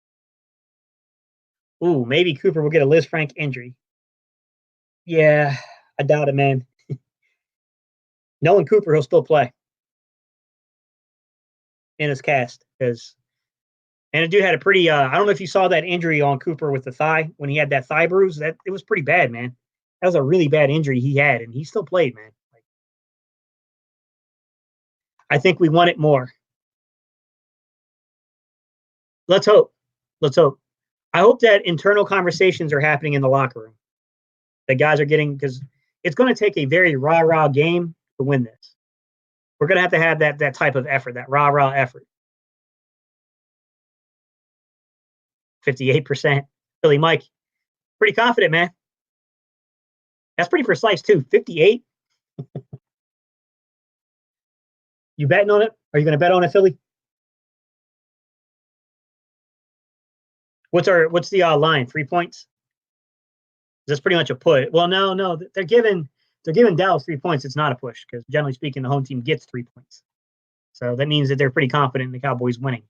Ooh, maybe Cooper will get a Liz Frank injury. Yeah, I doubt it, man. Knowing Cooper, he'll still play in his cast because. And the dude had a pretty. I don't know if you saw that injury on Cooper with the thigh when he had that thigh bruise. That it was pretty bad, man. That was a really bad injury he had, and he still played, man. Like, I think we want it more. Let's hope. Let's hope. I hope that internal conversations are happening in the locker room. The guys are getting because it's going to take a very rah game to win this. We're going to have that type of effort, that rah effort. 58%. Philly Mike, pretty confident, man. That's pretty precise too. 58. You betting on it? Are you going to bet on it, Philly? What's the line? 3 points? That's pretty much a put. Well, no, they're giving Dallas 3 points. It's not a push because generally speaking, the home team gets 3 points. So that means that they're pretty confident in the Cowboys winning.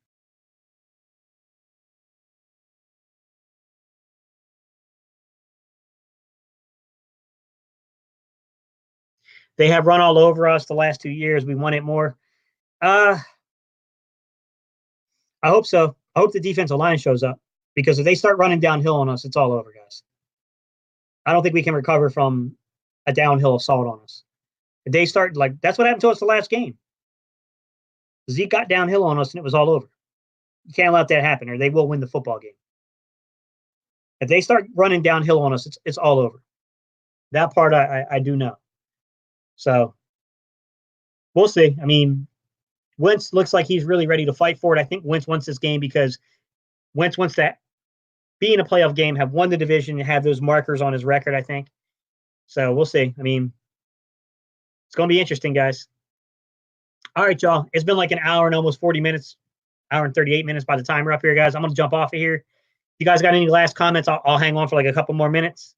They have run all over us the last 2 years. We want it more. I hope so. I hope the defensive line shows up because if they start running downhill on us, it's all over, guys. I don't think we can recover from a downhill assault on us. If they start like that's what happened to us the last game. Zeke got downhill on us and it was all over. You can't let that happen, or they will win the football game. If they start running downhill on us, it's all over. That part I do know. So we'll see. I mean, Wentz looks like he's really ready to fight for it. I think Wentz wants this game because Wentz wants to be in a playoff game, have won the division, and have those markers on his record, I think. So we'll see. I mean, it's going to be interesting, guys. All right, y'all. It's been like an hour and almost 40 minutes, hour and 38 minutes by the time we're up here, guys. I'm going to jump off of here. If you guys got any last comments, I'll hang on for like a couple more minutes.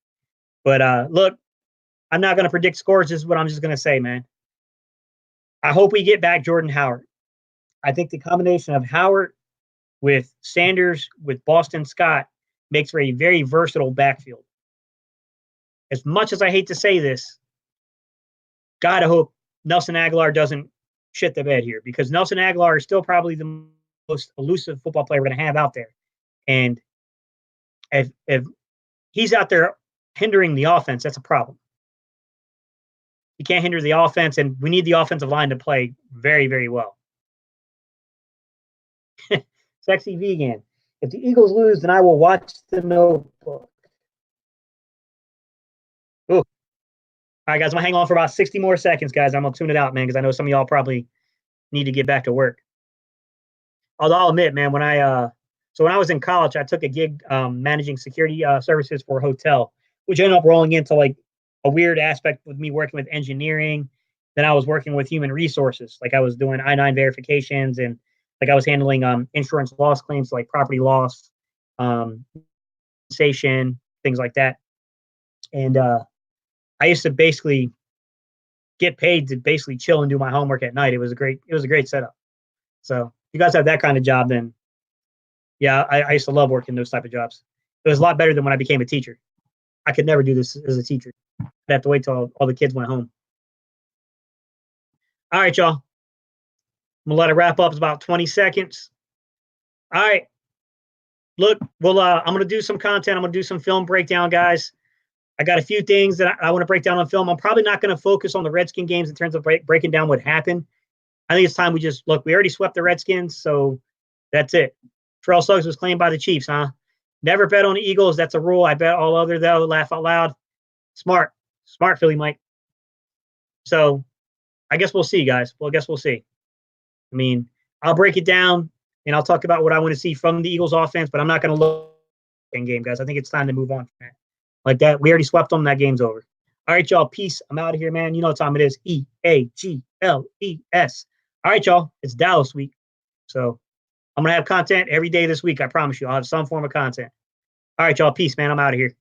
But look, I'm not going to predict scores. This is what I'm just going to say, man. I hope we get back Jordan Howard. I think the combination of Howard with Sanders, with Boston Scott, makes for a very versatile backfield. As much as I hate to say this, God, I hope Nelson Aguilar doesn't shit the bed here because Nelson Aguilar is still probably the most elusive football player we're going to have out there. And if he's out there hindering the offense, that's a problem. You can't hinder the offense, and we need the offensive line to play very, very well. Sexy vegan. If the Eagles lose, then I will watch The Notebook. Ooh. All right, guys, I'm going to hang on for about 60 more seconds, guys. I'm going to tune it out, man, because I know some of y'all probably need to get back to work. Although I'll admit, man, when I was in college, I took a gig managing security services for a hotel, which ended up rolling into like a weird aspect with me working with engineering. Then I was working with human resources. Like I was doing I-9 verifications and like I was handling insurance loss claims, like property loss, compensation, things like that. And I used to basically get paid to basically chill and do my homework at night. It was a great setup. So if you guys have that kind of job, then yeah, I used to love working those type of jobs. It was a lot better than when I became a teacher. I could never do this as a teacher. I'd have to wait till all the kids went home. All right, y'all. I'm gonna let it wrap up. It's about 20 seconds. All right. Look, well, I'm gonna do some content. I'm gonna do some film breakdown, guys. I got a few things that I want to break down on film. I'm probably not going to focus on the Redskin games in terms of breaking down what happened. I think it's time we just look. We already swept the Redskins, so that's it. Terrell Suggs was claimed by the Chiefs, huh? Never bet on the Eagles. That's a rule. I bet all other, though. Laugh out loud. Smart, Philly Mike. So I guess we'll see, guys. Well, I guess we'll see. I mean, I'll break it down and I'll talk about what I want to see from the Eagles offense, but I'm not going to look in game, guys. I think it's time to move on from that. Like that, we already swept them. That game's over. All right, y'all. Peace. I'm out of here, man. You know what time it is. EAGLES. All right, y'all. It's Dallas week. So I'm going to have content every day this week. I promise you. I'll have some form of content. All right, y'all. Peace, man. I'm out of here.